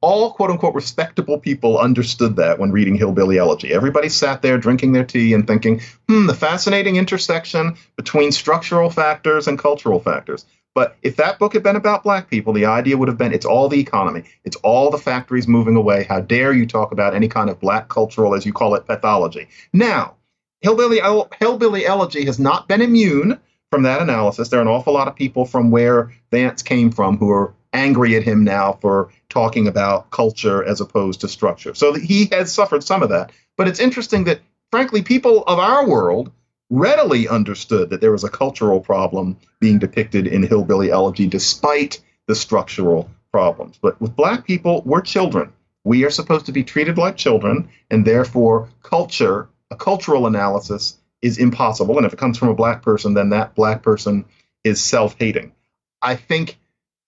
Speaker 2: all quote unquote respectable people understood that when reading Hillbilly Elegy. Everybody sat there drinking their tea and thinking, the fascinating intersection between structural factors and cultural factors. But if that book had been about Black people, the idea would have been it's all the economy. It's all the factories moving away. How dare you talk about any kind of Black cultural, as you call it, pathology. Now, Hillbilly Elegy has not been immune from that analysis. There are an awful lot of people from where Vance came from who are angry at him now for talking about culture as opposed to structure. So he has suffered some of that. But it's interesting that, frankly, people of our world readily understood that there was a cultural problem being depicted in Hillbilly Elegy, despite the structural problems. But with Black people, we're children. We are supposed to be treated like children, and therefore a cultural analysis is impossible. And if it comes from a Black person, then that Black person is self-hating. I think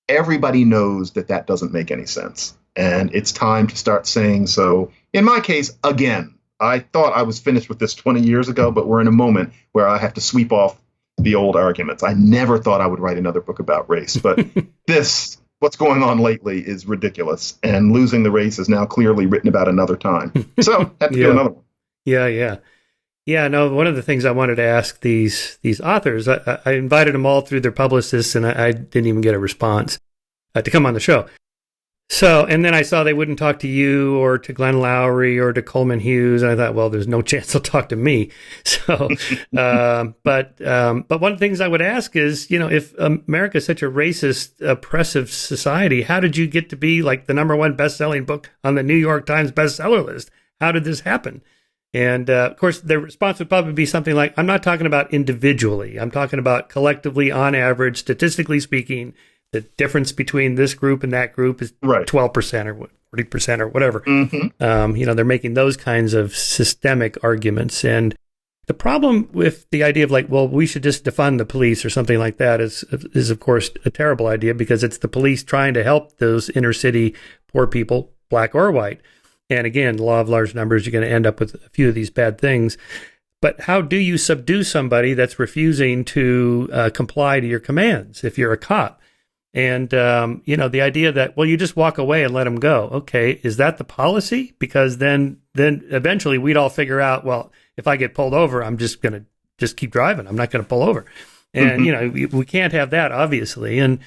Speaker 2: everybody knows that doesn't make any sense. And it's time to start saying so. In my case, again, I thought I was finished with this 20 years ago, but we're in a moment where I have to sweep off the old arguments. I never thought I would write another book about race, but what's going on lately is ridiculous. And Losing the Race is now clearly written about another time. So have to do another one.
Speaker 1: Yeah, no, one of the things I wanted to ask these authors, I invited them all through their publicists, and I didn't even get a response to come on the show. So, and then I saw they wouldn't talk to you or to Glenn Lowry or to Coleman Hughes. And I thought, well, there's no chance they'll talk to me. So, but one of the things I would ask is, if America is such a racist, oppressive society, how did you get to be like the #1 best-selling book on the New York Times bestseller list? How did this happen? And of course, the response would probably be something like, I'm not talking about individually. I'm talking about collectively, on average, statistically speaking, the difference between this group and that group is 12% or 40% or whatever. Mm-hmm. They're making those kinds of systemic arguments. And the problem with the idea of we should just defund the police or something like that is of course, a terrible idea because it's the police trying to help those inner city poor people, Black or white. And again, law of large numbers, you're going to end up with a few of these bad things. But how do you subdue somebody that's refusing to comply to your commands if you're a cop? And, the idea that, you just walk away and let them go. Okay, is that the policy? Because then eventually we'd all figure out, if I get pulled over, I'm just going to keep driving. I'm not going to pull over. And, we can't have that, obviously. And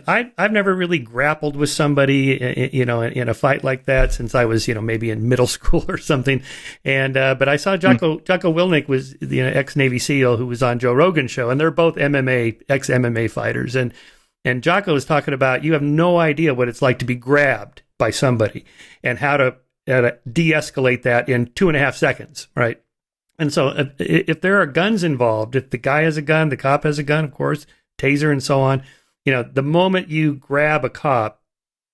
Speaker 1: I've never really grappled with somebody, in a fight like that since I was, maybe in middle school or something. And but I saw Jocko Willink was the ex-Navy SEAL who was on Joe Rogan's show, and they're both ex-MMA fighters. And Jocko was talking about, you have no idea what it's like to be grabbed by somebody, and how to de-escalate that in 2.5 seconds, right? And so if there are guns involved, if the guy has a gun, the cop has a gun, of course, taser and so on, the moment you grab a cop,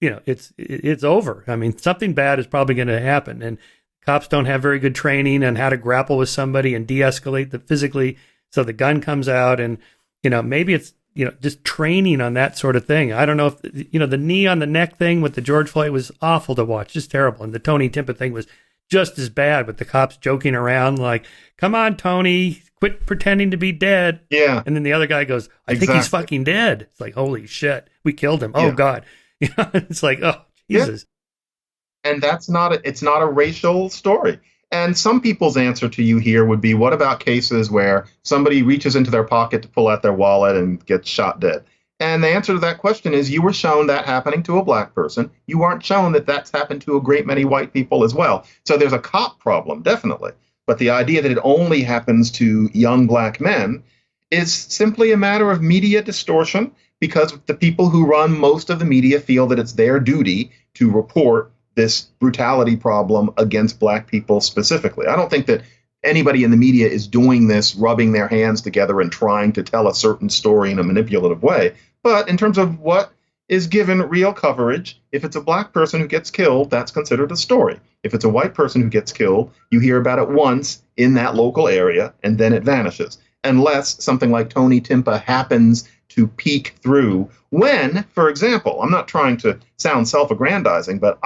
Speaker 1: it's over. I mean, something bad is probably going to happen. And cops don't have very good training on how to grapple with somebody and de-escalate the physically. So the gun comes out and, maybe it's, just training on that sort of thing. I don't know if, the knee on the neck thing with the George Floyd was awful to watch, just terrible. And the Tony Timpa thing was just as bad, with the cops joking around like, come on, Tony, quit pretending to be dead.
Speaker 2: Yeah.
Speaker 1: And then the other guy goes, I think he's fucking dead. It's like, holy shit, we killed him. Oh, God. It's like, oh, Jesus.
Speaker 2: Yeah. And it's not a racial story. And some people's answer to you here would be, what about cases where somebody reaches into their pocket to pull out their wallet and gets shot dead? And the answer to that question is, you were shown that happening to a black person. You aren't shown that that's happened to a great many white people as well. So there's a cop problem, definitely. But the idea that it only happens to young black men is simply a matter of media distortion, because the people who run most of the media feel that it's their duty to report this brutality problem against black people specifically. I don't think that anybody in the media is doing this, rubbing their hands together and trying to tell a certain story in a manipulative way. But in terms of what is given real coverage, if it's a black person who gets killed, that's considered a story. If it's a white person who gets killed, you hear about it once in that local area and then it vanishes. Unless something like Tony Timpa happens to peek through when, for example, I'm not trying to sound self-aggrandizing, but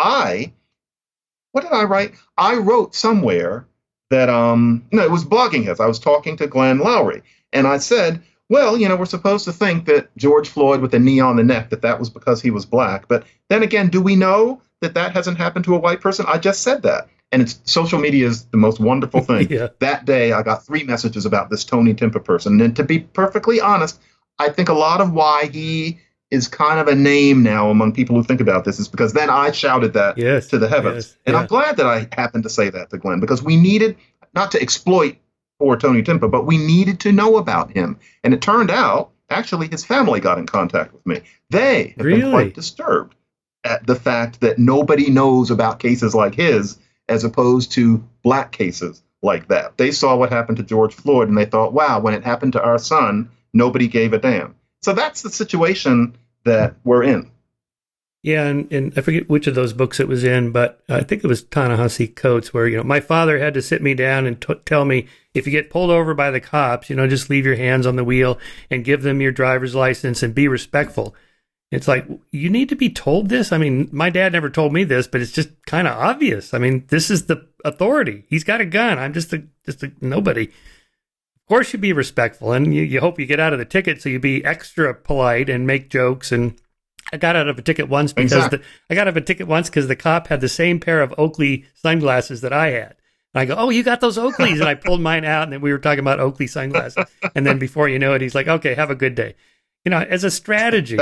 Speaker 2: what did I write? I wrote somewhere that, no, it was Blogging Heads. I was talking to Glenn Lowry, and I said, well, we're supposed to think that George Floyd with the knee on the neck, that was because he was black. But then again, do we know that hasn't happened to a white person? I just said that. And social media is the most wonderful thing. Yeah. That day, I got 3 messages about this Tony Timpa person. And to be perfectly honest, I think a lot of why he is kind of a name now among people who think about this is because then I shouted that to the heavens. Yes, and I'm glad that I happened to say that to Glenn, because we needed not to exploit poor Tony Timpa, but we needed to know about him. And it turned out, actually, his family got in contact with me. They have been quite disturbed at the fact that nobody knows about cases like his, as opposed to black cases like that. They saw what happened to George Floyd and they thought, wow, when it happened to our son, nobody gave a damn. So that's the situation that we're in.
Speaker 1: Yeah, and I forget which of those books it was in, but I think it was Ta-Nehisi Coates, where, my father had to sit me down and tell me, if you get pulled over by the cops, just leave your hands on the wheel and give them your driver's license and be respectful. It's like, you need to be told this? I mean, my dad never told me this, but it's just kind of obvious. I mean, this is the authority. He's got a gun. I'm just a nobody. Of course you be respectful, and you hope you get out of the ticket, so you be extra polite and make jokes. And I got out of a ticket once because the cop had the same pair of Oakley sunglasses that I had. And I go, oh, you got those Oakleys? And I pulled mine out, and then we were talking about Oakley sunglasses. And then before you know it, he's like, okay, have a good day. As a strategy.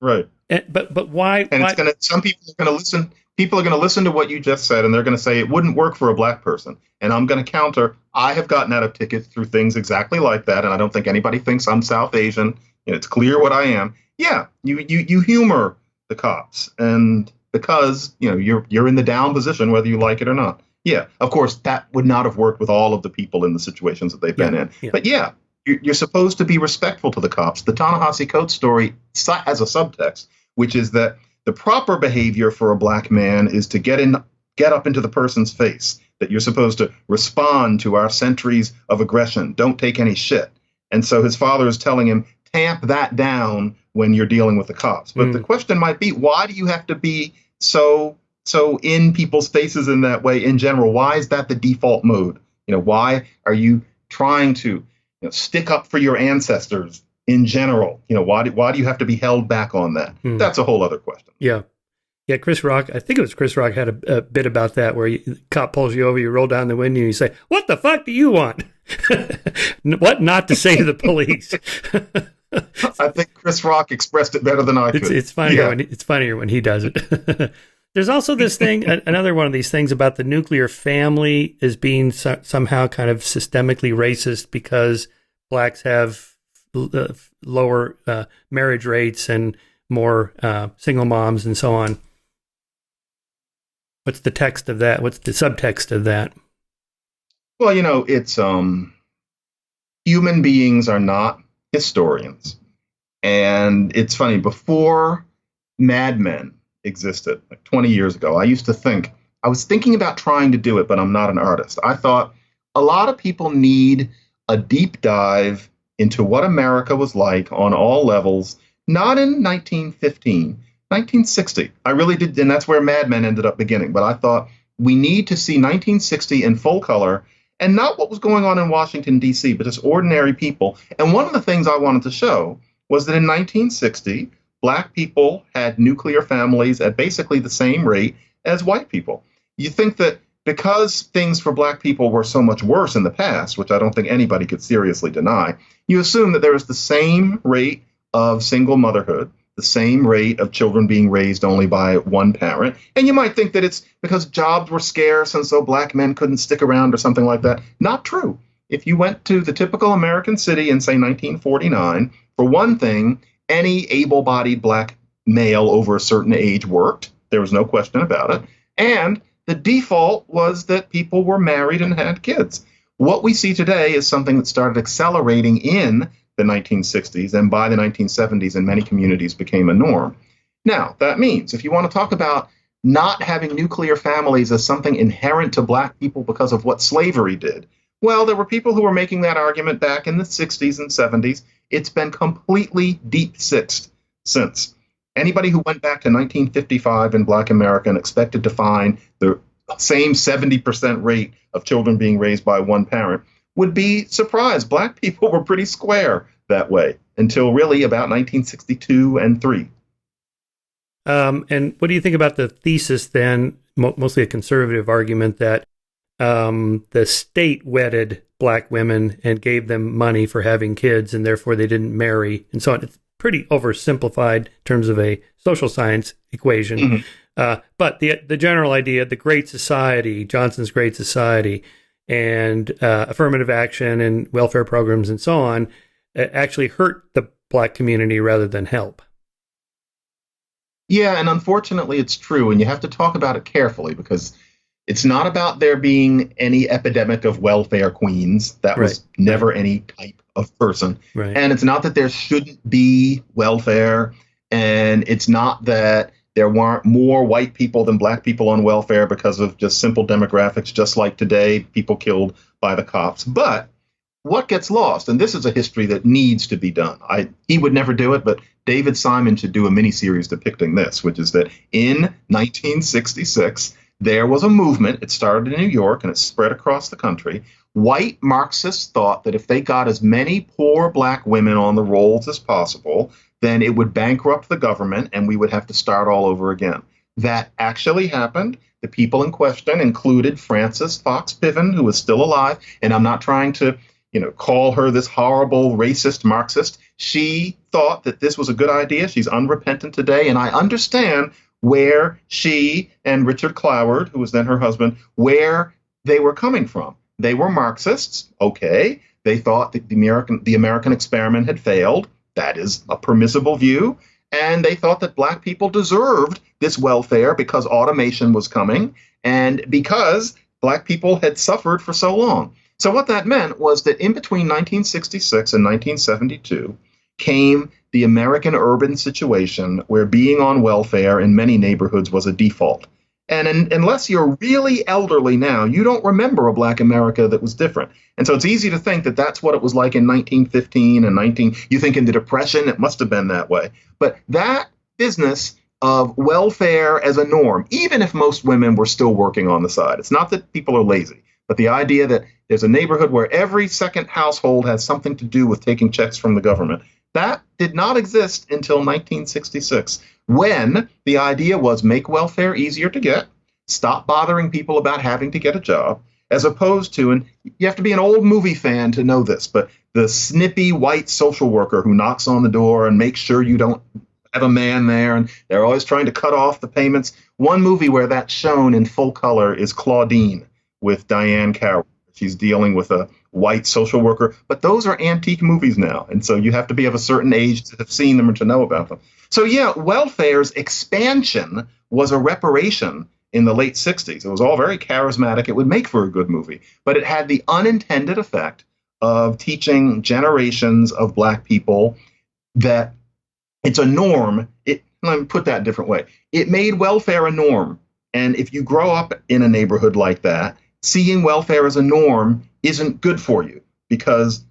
Speaker 2: Right.
Speaker 1: But why?
Speaker 2: And some people are going to listen. People are going to listen to what you just said, and they're going to say it wouldn't work for a black person. And I'm going to counter. I have gotten out of tickets through things exactly like that, and I don't think anybody thinks I'm South Asian. It's clear what I am. Yeah, you humor the cops, and because you're in the down position whether you like it or not. Yeah, of course that would not have worked with all of the people in the situations that they've been in. Yeah. But yeah, you're supposed to be respectful to the cops. The Ta-Nehisi Coates story has a subtext, which is that the proper behavior for a black man is to get up into the person's face, that you're supposed to respond to our centuries of aggression. Don't take any shit. And so his father is telling him, tamp that down when you're dealing with the cops. But the question might be, why do you have to be so in people's faces in that way in general? Why is that the default mode? Why are you trying to stick up for your ancestors in general? Why do you have to be held back on that? That's a whole other question.
Speaker 1: Yeah. Chris Rock, I think it was Chris Rock, had a bit about that, where the cop pulls you over, you roll down the window, and you say, what the fuck do you want? What not to say to the police?
Speaker 2: I think Chris Rock expressed it better than I could.
Speaker 1: It's funnier. Yeah. It's funnier when he does it. There's also this thing, another one of these things about the nuclear family as being somehow kind of systemically racist because blacks have lower marriage rates and more single moms and so on. What's the text of that? What's the subtext of that?
Speaker 2: Well, it's human beings are not historians. And it's funny, before Mad Men existed, like 20 years ago, I was thinking about trying to do it, but I'm not an artist. I thought a lot of people need a deep dive into what America was like on all levels, not in 1915, 1960. I really did, and that's where Mad Men ended up beginning. But I thought we need to see 1960 in full color, and not what was going on in Washington, D.C., but just ordinary people. And one of the things I wanted to show was that in 1960, Black people had nuclear families at basically the same rate as white people. You think that because things for Black people were so much worse in the past, which I don't think anybody could seriously deny, you assume that there was the same rate of single motherhood, the same rate of children being raised only by one parent. And you might think that it's because jobs were scarce and so Black men couldn't stick around or something like that. Not true. If you went to the typical American city in, say, 1949, for one thing, any able-bodied Black male over a certain age worked. There was no question about it. And the default was that people were married and had kids. What we see today is something that started accelerating in the 1960s, and by the 1970s in many communities became a norm. Now, that means if you want to talk about not having nuclear families as something inherent to Black people because of what slavery did, well, there were people who were making that argument back in the 60s and 70s. It's been completely deep-sixed since. Anybody who went back to 1955 in Black America and expected to find the same 70% rate of children being raised by one parent would be surprised. Black people were pretty square that way until really about 1962 and 3.
Speaker 1: And what do you think about the thesis then, mostly a conservative argument, that the state wedded Black women and gave them money for having kids and therefore they didn't marry and so on? It's pretty oversimplified in terms of a social science equation. Mm-hmm. But the general idea, the Great Society, Johnson's Great Society, and affirmative action and welfare programs and so on actually hurt the Black community rather than help.
Speaker 2: Yeah, and unfortunately it's true, and you have to talk about it carefully because it's not about there being any epidemic of welfare queens. That was never any type of person. Right. And it's not that there shouldn't be welfare, and it's not that there weren't more white people than Black people on welfare because of just simple demographics, just like today, people killed by the cops. But what gets lost, and this is a history that needs to be done. He would never do it, but David Simon should do a miniseries depicting this, which is that in 1966, there was a movement. It started in New York and it spread across the country. White Marxists thought that if they got as many poor Black women on the rolls as possible, then it would bankrupt the government and we would have to start all over again. That actually happened. The people in question included Frances Fox Piven, who was still alive. And I'm not trying to, call her this horrible racist Marxist. She thought that this was a good idea. She's unrepentant today. And I understand where she and Richard Cloward, who was then her husband, where they were coming from. They were Marxists. Okay. They thought that the American experiment had failed. That is a permissible view. And they thought that Black people deserved this welfare because automation was coming and because Black people had suffered for so long. So what that meant was that in between 1966 and 1972 came the American urban situation where being on welfare in many neighborhoods was a default. And unless you're really elderly now, you don't remember a Black America that was different. And so it's easy to think that that's what it was like in 1915 and you think in the Depression, it must have been that way. But that business of welfare as a norm, even if most women were still working on the side, it's not that people are lazy, but the idea that there's a neighborhood where every second household has something to do with taking checks from the government, that did not exist until 1966, when the idea was make welfare easier to get, stop bothering people about having to get a job, as opposed to, and you have to be an old movie fan to know this, but the snippy white social worker who knocks on the door and makes sure you don't have a man there, and they're always trying to cut off the payments. One movie where that's shown in full color is Claudine with Diane Carroll. She's dealing with a white social worker, but those are antique movies now. And so you have to be of a certain age to have seen them or to know about them. So yeah, welfare's expansion was a reparation in the late 60s. It was all very charismatic. It would make for a good movie, but it had the unintended effect of teaching generations of Black people that it's a norm. Let me put that a different way. It made welfare a norm. And if you grow up in a neighborhood like that, seeing welfare as a norm isn't good for you, because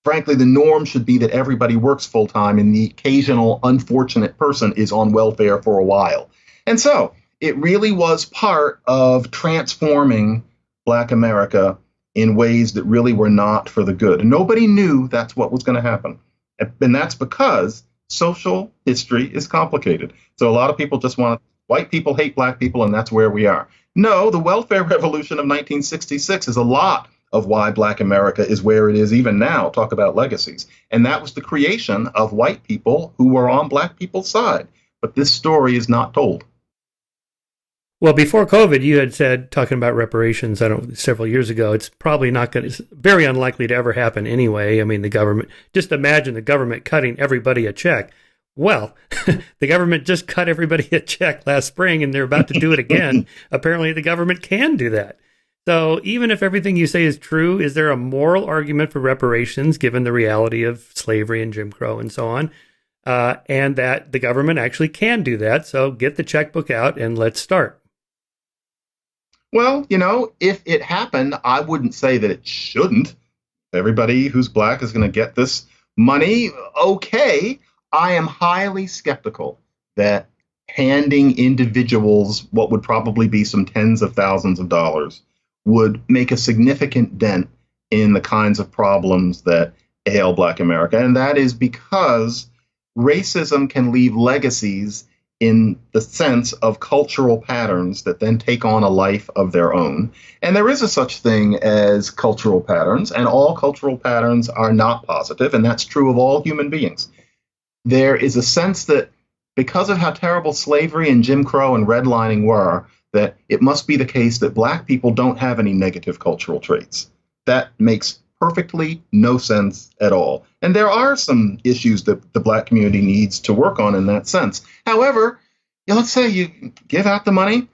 Speaker 2: frankly, the norm should be that everybody works full time and the occasional unfortunate person is on welfare for a while. And so it really was part of transforming Black America in ways that really were not for the good. And nobody knew that's what was going to happen. And that's because social history is complicated. So a lot of people just want white people hate Black people, and that's where we are. No, the welfare revolution of 1966 is a lot of why Black America is where it is even now. Talk about legacies. And that was the creation of white people who were on Black people's side. But this story is not told.
Speaker 1: Well, before COVID, you had said, talking about reparations, several years ago, it's probably not going to, it's very unlikely to ever happen anyway. I mean, the government, just imagine the government cutting everybody a check. Well, the government just cut everybody a check last spring, and they're about to do it again. Apparently, the government can do that. So even if everything you say is true, is there a moral argument for reparations, given the reality of slavery and Jim Crow and so on, and that the government actually can do that? So get the checkbook out and let's start.
Speaker 2: Well, if it happened, I wouldn't say that it shouldn't. Everybody who's Black is going to get this money. Okay. I am highly skeptical that handing individuals what would probably be some tens of thousands of dollars would make a significant dent in the kinds of problems that ail Black America. And that is because racism can leave legacies in the sense of cultural patterns that then take on a life of their own. And there is a such thing as cultural patterns, and all cultural patterns are not positive, and that's true of all human beings. There is a sense that because of how terrible slavery and Jim Crow and redlining were, that it must be the case that Black people don't have any negative cultural traits. That makes perfectly no sense at all. And there are some issues that the Black community needs to work on in that sense. However, let's say you give out the money.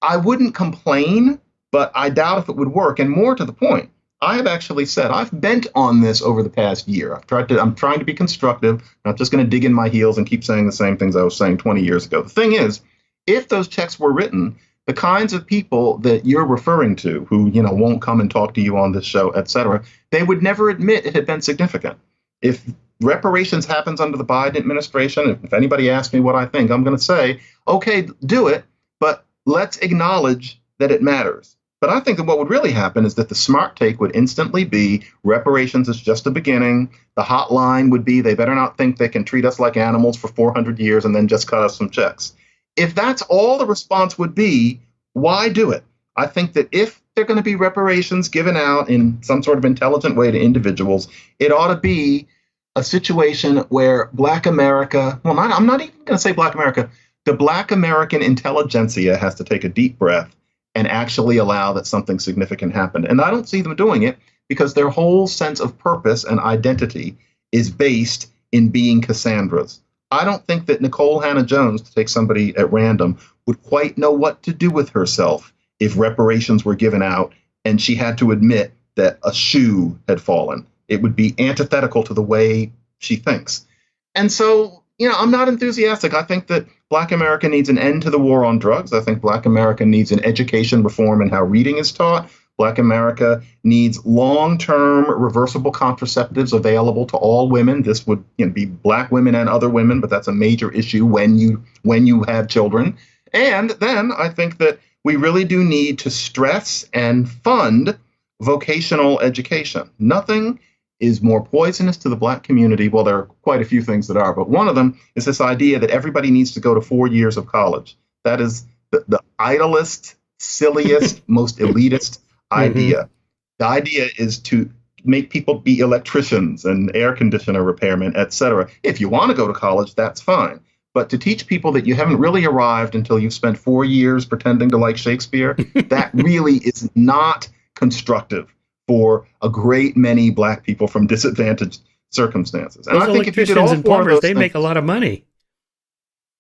Speaker 2: I wouldn't complain, but I doubt if it would work. And more to the point, I have actually said I've bent on this over the past year. I'm trying to be constructive, not just going to dig in my heels and keep saying the same things I was saying 20 years ago. The thing is, if those checks were written, the kinds of people that you're referring to who, won't come and talk to you on this show, et cetera, they would never admit it had been significant. If reparations happens under the Biden administration, if anybody asks me what I think, I'm going to say, okay, do it, but let's acknowledge that it matters. But I think that what would really happen is that the smart take would instantly be reparations is just a beginning. The hotline would be they better not think they can treat us like animals for 400 years and then just cut us some checks. If that's all the response would be, why do it? I think that if they're going to be reparations given out in some sort of intelligent way to individuals, it ought to be a situation where Black America, well, I'm not even going to say Black America, the Black American intelligentsia has to take a deep breath and actually allow that something significant happened. And I don't see them doing it because their whole sense of purpose and identity is based in being Cassandras. I don't think that Nicole Hannah-Jones, to take somebody at random, would quite know what to do with herself if reparations were given out and she had to admit that a shoe had fallen. It would be antithetical to the way she thinks. And so, I'm not enthusiastic. I think that Black America needs an end to the war on drugs. I think Black America needs an education reform in how reading is taught. Black America needs long-term reversible contraceptives available to all women. This would be Black women and other women, but that's a major issue when you have children. And then I think that we really do need to stress and fund vocational education. Nothing is more poisonous to the Black community. Well, there are quite a few things that are, but one of them is this idea that everybody needs to go to 4 years of college. That is the idlest, silliest, most elitist idea. Mm-hmm. The idea is to make people be electricians and air conditioner repairmen, et cetera. If you want to go to college, that's fine. But to teach people that you haven't really arrived until you've spent 4 years pretending to like Shakespeare, that really is not constructive for a great many Black people from disadvantaged circumstances. And
Speaker 1: those
Speaker 2: I think if you did all
Speaker 1: and
Speaker 2: four of
Speaker 1: plumbers,
Speaker 2: those
Speaker 1: they
Speaker 2: things,
Speaker 1: make a lot of money.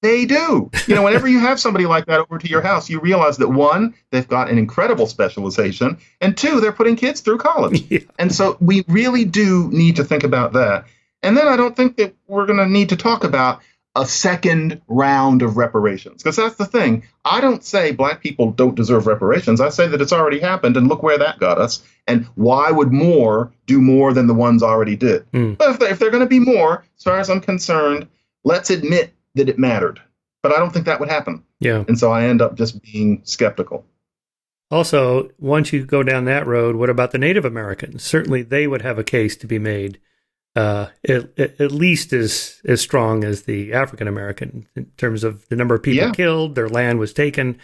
Speaker 2: They do. Whenever you have somebody like that over to your house, you realize that one, they've got an incredible specialization, and two, they're putting kids through college.
Speaker 1: Yeah.
Speaker 2: And so we really do need to think about that. And then I don't think that we're going to need to talk about a second round of reparations, because that's the thing. I don't say black people don't deserve reparations. I say that it's already happened, and look where that got us. And why would more do more than the ones already did? But if they're going to be more, as far as I'm concerned, let's admit that it mattered. But I don't think that would happen.
Speaker 1: Yeah.
Speaker 2: And so I end up just being skeptical.
Speaker 1: Also, once you go down that road, what about the Native Americans? Certainly they would have a case to be made. At least as strong as the African American in terms of the number of people killed, their land was taken,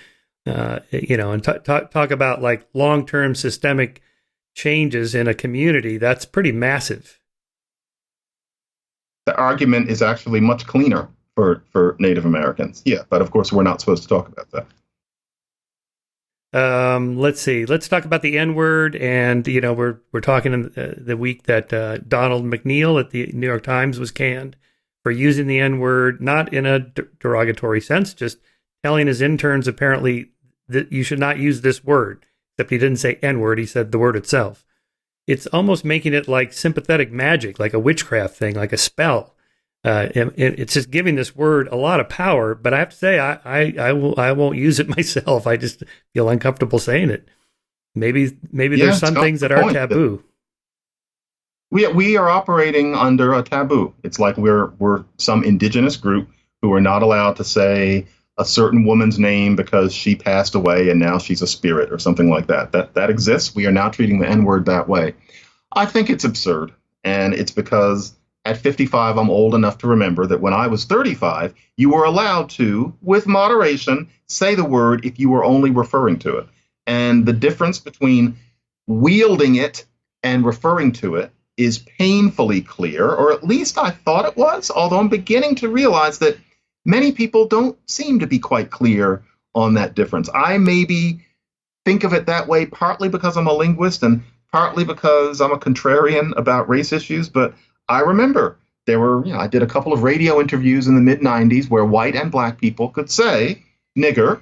Speaker 1: and talk about like long-term systemic changes in a community. That's pretty massive.
Speaker 2: The argument is actually much cleaner for Native Americans. Yeah, but of course we're not supposed to talk about that.
Speaker 1: Let's see. Let's talk about the N-word, and we're talking in the week that Donald McNeil at the New York Times was canned for using the N-word, not in a derogatory sense, just telling his interns apparently that you should not use this word. Except he didn't say N-word; he said the word itself. It's almost making it like sympathetic magic, like a witchcraft thing, like a spell. It's just giving this word a lot of power, but I have to say I won't use it myself. I just feel uncomfortable saying it. Maybe there's some things that are taboo.
Speaker 2: We are operating under a taboo. It's like we're some indigenous group who are not allowed to say a certain woman's name because she passed away and now she's a spirit or something like that. That exists. We are now treating the N-word that way. I think it's absurd, and it's because at 55, I'm old enough to remember that when I was 35, you were allowed to, with moderation, say the word if you were only referring to it. And the difference between wielding it and referring to it is painfully clear, or at least I thought it was, although I'm beginning to realize that many people don't seem to be quite clear on that difference. I maybe think of it that way partly because I'm a linguist and partly because I'm a contrarian about race issues, but I remember I did a couple of radio interviews in the mid-90s where white and black people could say nigger,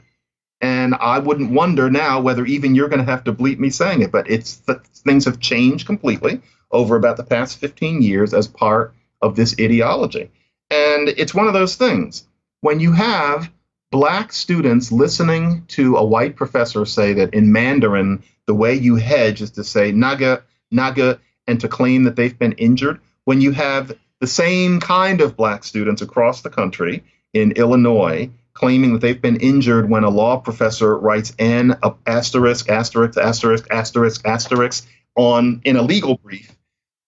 Speaker 2: and I wouldn't wonder now whether even you're going to have to bleep me saying it. But things have changed completely over about the past 15 years as part of this ideology. And it's one of those things. When you have black students listening to a white professor say that in Mandarin, the way you hedge is to say naga, naga, and to claim that they've been injured, when you have the same kind of black students across the country in Illinois claiming that they've been injured when a law professor writes N asterisk, asterisk, asterisk, asterisk, asterisk in a legal brief,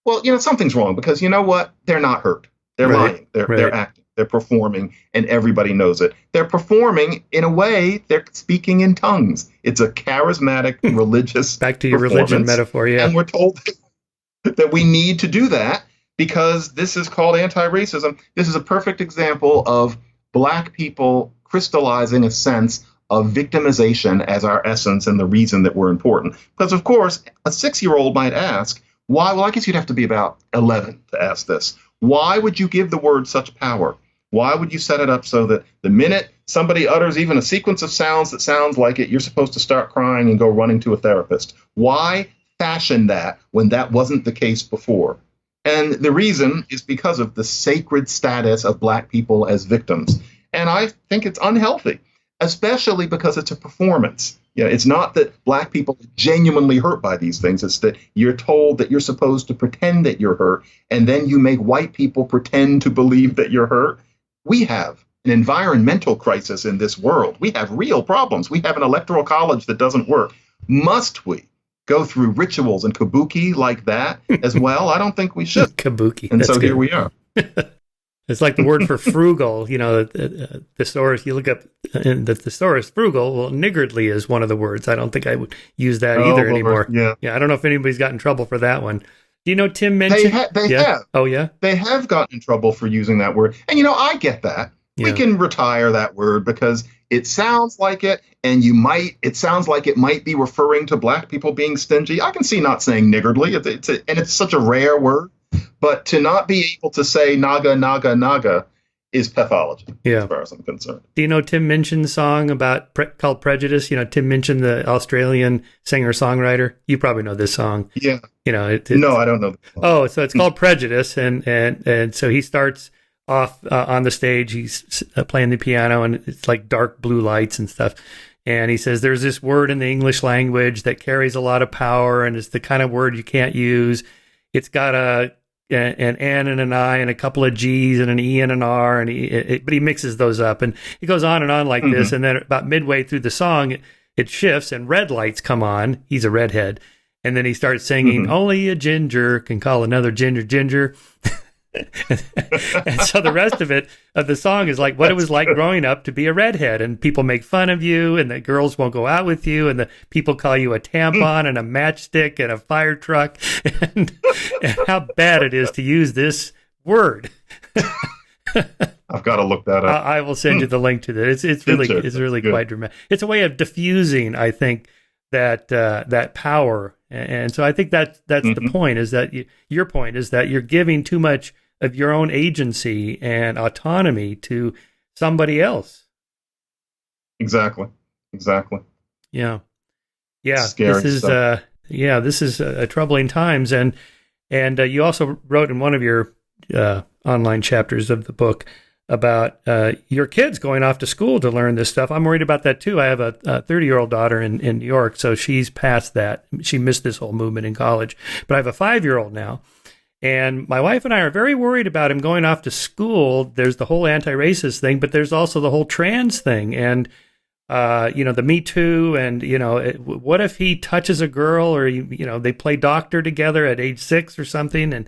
Speaker 2: well, something's wrong, because you know what? They're not hurt. They're lying. They're acting. They're performing, and everybody knows it. They're performing in a way, they're speaking in tongues. It's a charismatic religious
Speaker 1: Back to your religion metaphor, yeah.
Speaker 2: And we're told that we need to do that, because this is called anti-racism. This is a perfect example of black people crystallizing a sense of victimization as our essence and the reason that we're important. Because, of course, a 6-year-old might ask, why? Well, I guess you'd have to be about 11 to ask this. Why would you give the word such power? Why would you set it up so that the minute somebody utters even a sequence of sounds that sounds like it, you're supposed to start crying and go running to a therapist? Why fashion that when that wasn't the case before? And the reason is because of the sacred status of black people as victims. And I think it's unhealthy, especially because it's a performance. It's not that black people are genuinely hurt by these things. It's that you're told that you're supposed to pretend that you're hurt, and then you make white people pretend to believe that you're hurt. We have an environmental crisis in this world. We have real problems. We have an electoral college that doesn't work. Must we go through rituals and kabuki like that as well? I don't think we should.
Speaker 1: Kabuki.
Speaker 2: And so good. Here we are.
Speaker 1: It's like the word for frugal, the thesaurus, you look up in the thesaurus, frugal, well, niggardly is one of the words. I don't think I would use that either anymore. Yeah, I don't know if anybody's got in trouble for that one. Do you know Tim mentioned?
Speaker 2: They have.
Speaker 1: Oh, yeah?
Speaker 2: They have gotten in trouble for using that word. And, I get that. Yeah. We can retire that word because it sounds like it, and it sounds like it might be referring to black people being stingy. I can see not saying niggardly, and it's such a rare word. But to not be able to say naga, naga, naga is pathology,
Speaker 1: Yeah.
Speaker 2: as far as I'm concerned.
Speaker 1: Do you know Tim Minchin's song called Prejudice? You know, Tim Minchin, the Australian singer-songwriter. You probably know this song.
Speaker 2: Yeah.
Speaker 1: You know,
Speaker 2: No, I don't know.
Speaker 1: Oh, so it's called Prejudice, and so he starts off on the stage. He's playing the piano, and it's like dark blue lights and stuff. And he says, there's this word in the English language that carries a lot of power, and it's the kind of word you can't use. It's got an N and an I and a couple of G's and an E and an R, but he mixes those up. And he goes on and on like this. And then about midway through the song, it shifts and red lights come on. He's a redhead. And then he starts singing, only a ginger can call another ginger ginger. And so the rest of the song is like what it was like growing up to be a redhead, and people make fun of you, and the girls won't go out with you, and the people call you a tampon and a matchstick and a fire truck, and how bad it is to use this word.
Speaker 2: I've got to look that up.
Speaker 1: I will send you the link to that. It's really quite dramatic. It's a way of diffusing, I think, that power. And so I think that's the point, is that your point is that you're giving too much of your own agency and autonomy to somebody else.
Speaker 2: Exactly.
Speaker 1: Yeah.
Speaker 2: Scary stuff.
Speaker 1: This is troubling times. And you also wrote in one of your online chapters of the book about your kids going off to school to learn this stuff. I'm worried about that too. I have a 30-year-old daughter in New York, so she's past that. She missed this whole movement in college. But I have a 5-year-old now, and my wife and I are very worried about him going off to school. There's the whole anti-racist thing, but there's also the whole trans thing, and the Me Too, and what if he touches a girl, or they play doctor together at age 6 or something,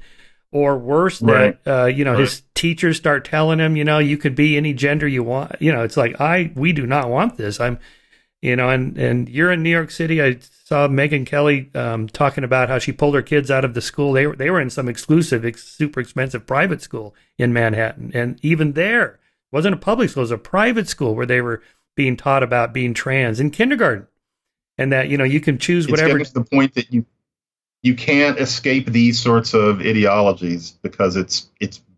Speaker 1: or worse,
Speaker 2: right.
Speaker 1: that his teachers start telling him, you could be any gender you want. It's like we do not want this. And you're in New York City. I saw Megyn Kelly talking about how she pulled her kids out of the school. They were in some exclusive, super expensive private school in Manhattan, and even there, it wasn't a public school; it was a private school where they were being taught about being trans in kindergarten, and that you can choose whatever.
Speaker 2: It's getting to the point that you can't escape these sorts of ideologies because it's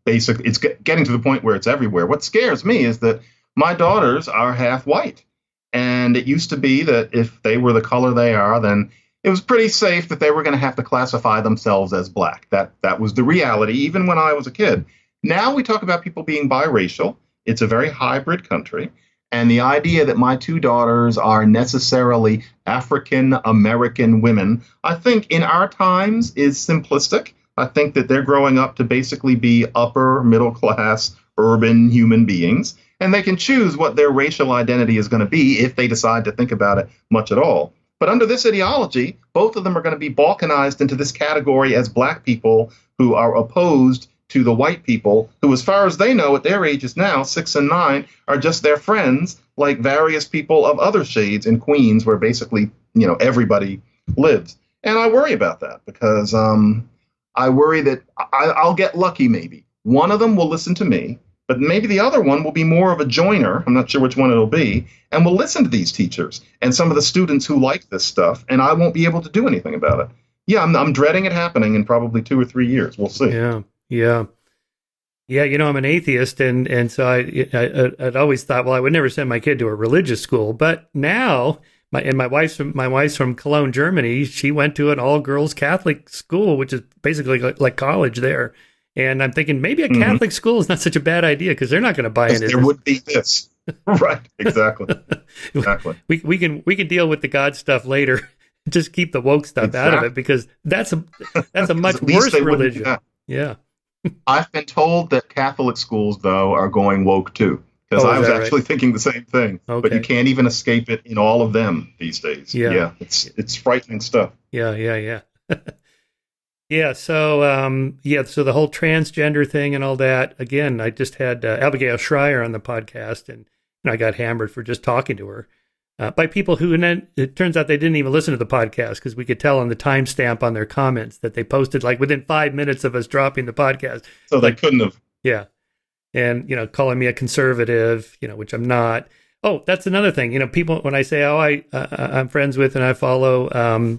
Speaker 2: basic. It's getting to the point where it's everywhere. What scares me is that my daughters are half white, and it used to be that if they were the color they are, then it was pretty safe that they were going to have to classify themselves as black. That was the reality, even when I was a kid. Now we talk about people being biracial. It's a very hybrid country. And the idea that my 2 daughters are necessarily African American women, I think in our times is simplistic. I think that they're growing up to basically be upper middle class urban human beings, and they can choose what their racial identity is going to be if they decide to think about it much at all. But under this ideology, both of them are going to be balkanized into this category as black people who are opposed to the white people who, as far as they know at their ages now, 6 and 9, are just their friends, like various people of other shades in Queens, where basically, everybody lives. And I worry about that because I worry that I'll get lucky maybe. One of them will listen to me, but maybe the other one will be more of a joiner. I'm not sure which one it'll be, and will listen to these teachers and some of the students who like this stuff, and I won't be able to do anything about it. Yeah, I'm dreading it happening in probably 2 or 3 years. We'll see.
Speaker 1: Yeah. I'm an atheist, and so I'd always thought, well, I would never send my kid to a religious school. But now, my wife's from Cologne, Germany. She went to an all-girls Catholic school, which is basically like college there. And I'm thinking maybe a Catholic school is not such a bad idea because they're not going to buy into this.
Speaker 2: There would be this, right? Exactly.
Speaker 1: We can deal with the God stuff later. Just keep the woke stuff out of it, because that's a much worse religion. Yeah.
Speaker 2: I've been told that Catholic schools, though, are going woke, too, because I was actually thinking the same thing. Okay. But you can't even escape it in all of them these days. Yeah. It's frightening stuff.
Speaker 1: Yeah. Yeah. So, so the whole transgender thing and all that, again, I just had Abigail Schreier on the podcast, and I got hammered for just talking to her. By people who, and then it turns out they didn't even listen to the podcast, because we could tell on the timestamp on their comments that they posted like within 5 minutes of us dropping the podcast.
Speaker 2: So they couldn't have.
Speaker 1: Yeah. And, calling me a conservative, which I'm not. Oh, that's another thing. People, when I say, I'm friends with and I follow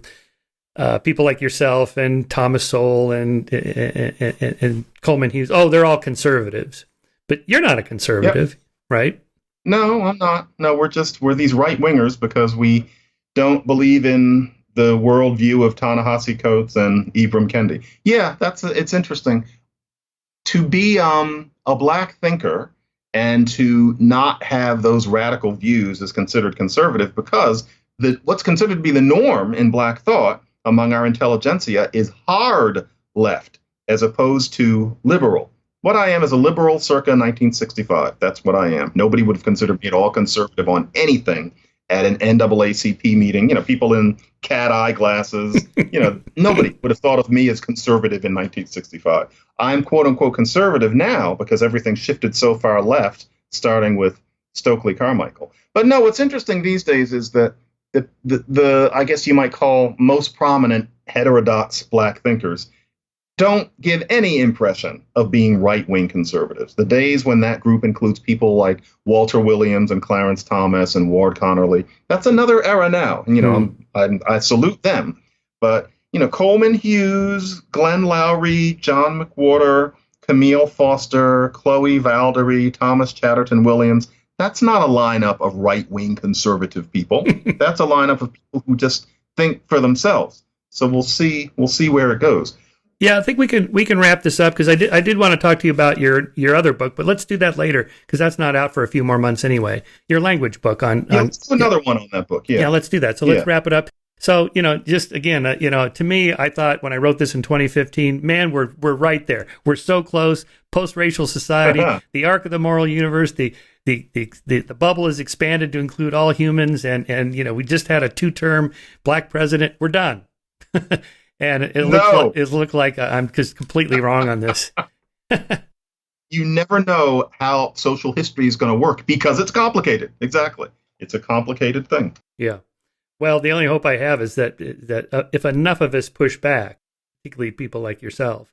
Speaker 1: people like yourself and Thomas Sowell and Coleman Hughes, they're all conservatives. But you're not a conservative, right?
Speaker 2: No, I'm not. No, we're these right wingers because we don't believe in the worldview of Ta-Nehisi Coates and Ibram Kendi. Yeah, it's interesting to be a black thinker and to not have those radical views is considered conservative because what's considered to be the norm in black thought among our intelligentsia is hard left as opposed to liberal. What I am is a liberal circa 1965. That's what I am. Nobody would have considered me at all conservative on anything at an NAACP meeting. People in cat eye glasses. Nobody would have thought of me as conservative in 1965. I'm quote unquote conservative now because everything shifted so far left, starting with Stokely Carmichael. But no, what's interesting these days is that the I guess you might call most prominent heterodox black thinkers don't give any impression of being right-wing conservatives. The days when that group includes people like Walter Williams and Clarence Thomas and Ward Connerly, that's another era now. And, I salute them. But, Coleman Hughes, Glenn Lowry, John McWhorter, Camille Foster, Chloe Valdery, Thomas Chatterton Williams, that's not a lineup of right-wing conservative people. That's a lineup of people who just think for themselves. So we'll see where it goes.
Speaker 1: Yeah, I think we can wrap this up because I did want to talk to you about your other book, but let's do that later because that's not out for a few more months anyway. Your language book on
Speaker 2: let's do another one on that book. Yeah,
Speaker 1: let's do that. So let's wrap it up. So just again, to me, I thought when I wrote this in 2015, man, we're right there. We're so close. Post-racial society, the arc of the moral universe, the bubble is expanded to include all humans, and we just had a 2-term black president. We're done. And it looked like I'm just completely wrong on this.
Speaker 2: You never know how social history is going to work because it's complicated. Exactly. It's a complicated thing.
Speaker 1: Yeah. Well, the only hope I have is that if enough of us push back, particularly people like yourself,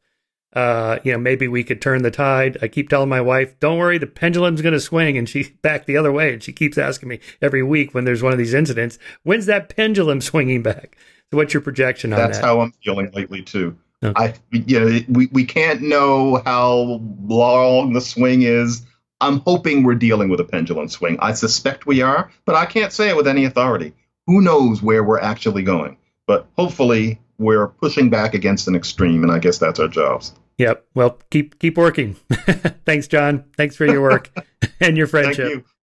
Speaker 1: maybe we could turn the tide. I keep telling my wife, don't worry, the pendulum's going to swing, and she back the other way. And she keeps asking me every week when there's one of these incidents, when's that pendulum swinging back? So what's your projection on that?
Speaker 2: That's how I'm feeling lately too.
Speaker 1: Okay.
Speaker 2: We can't know how long the swing is. I'm hoping we're dealing with a pendulum swing. I suspect we are, but I can't say it with any authority. Who knows where we're actually going? But hopefully we're pushing back against an extreme, and I guess that's our jobs.
Speaker 1: Yep. Well, keep working. Thanks, John. Thanks for your work and your friendship.
Speaker 2: Thank you.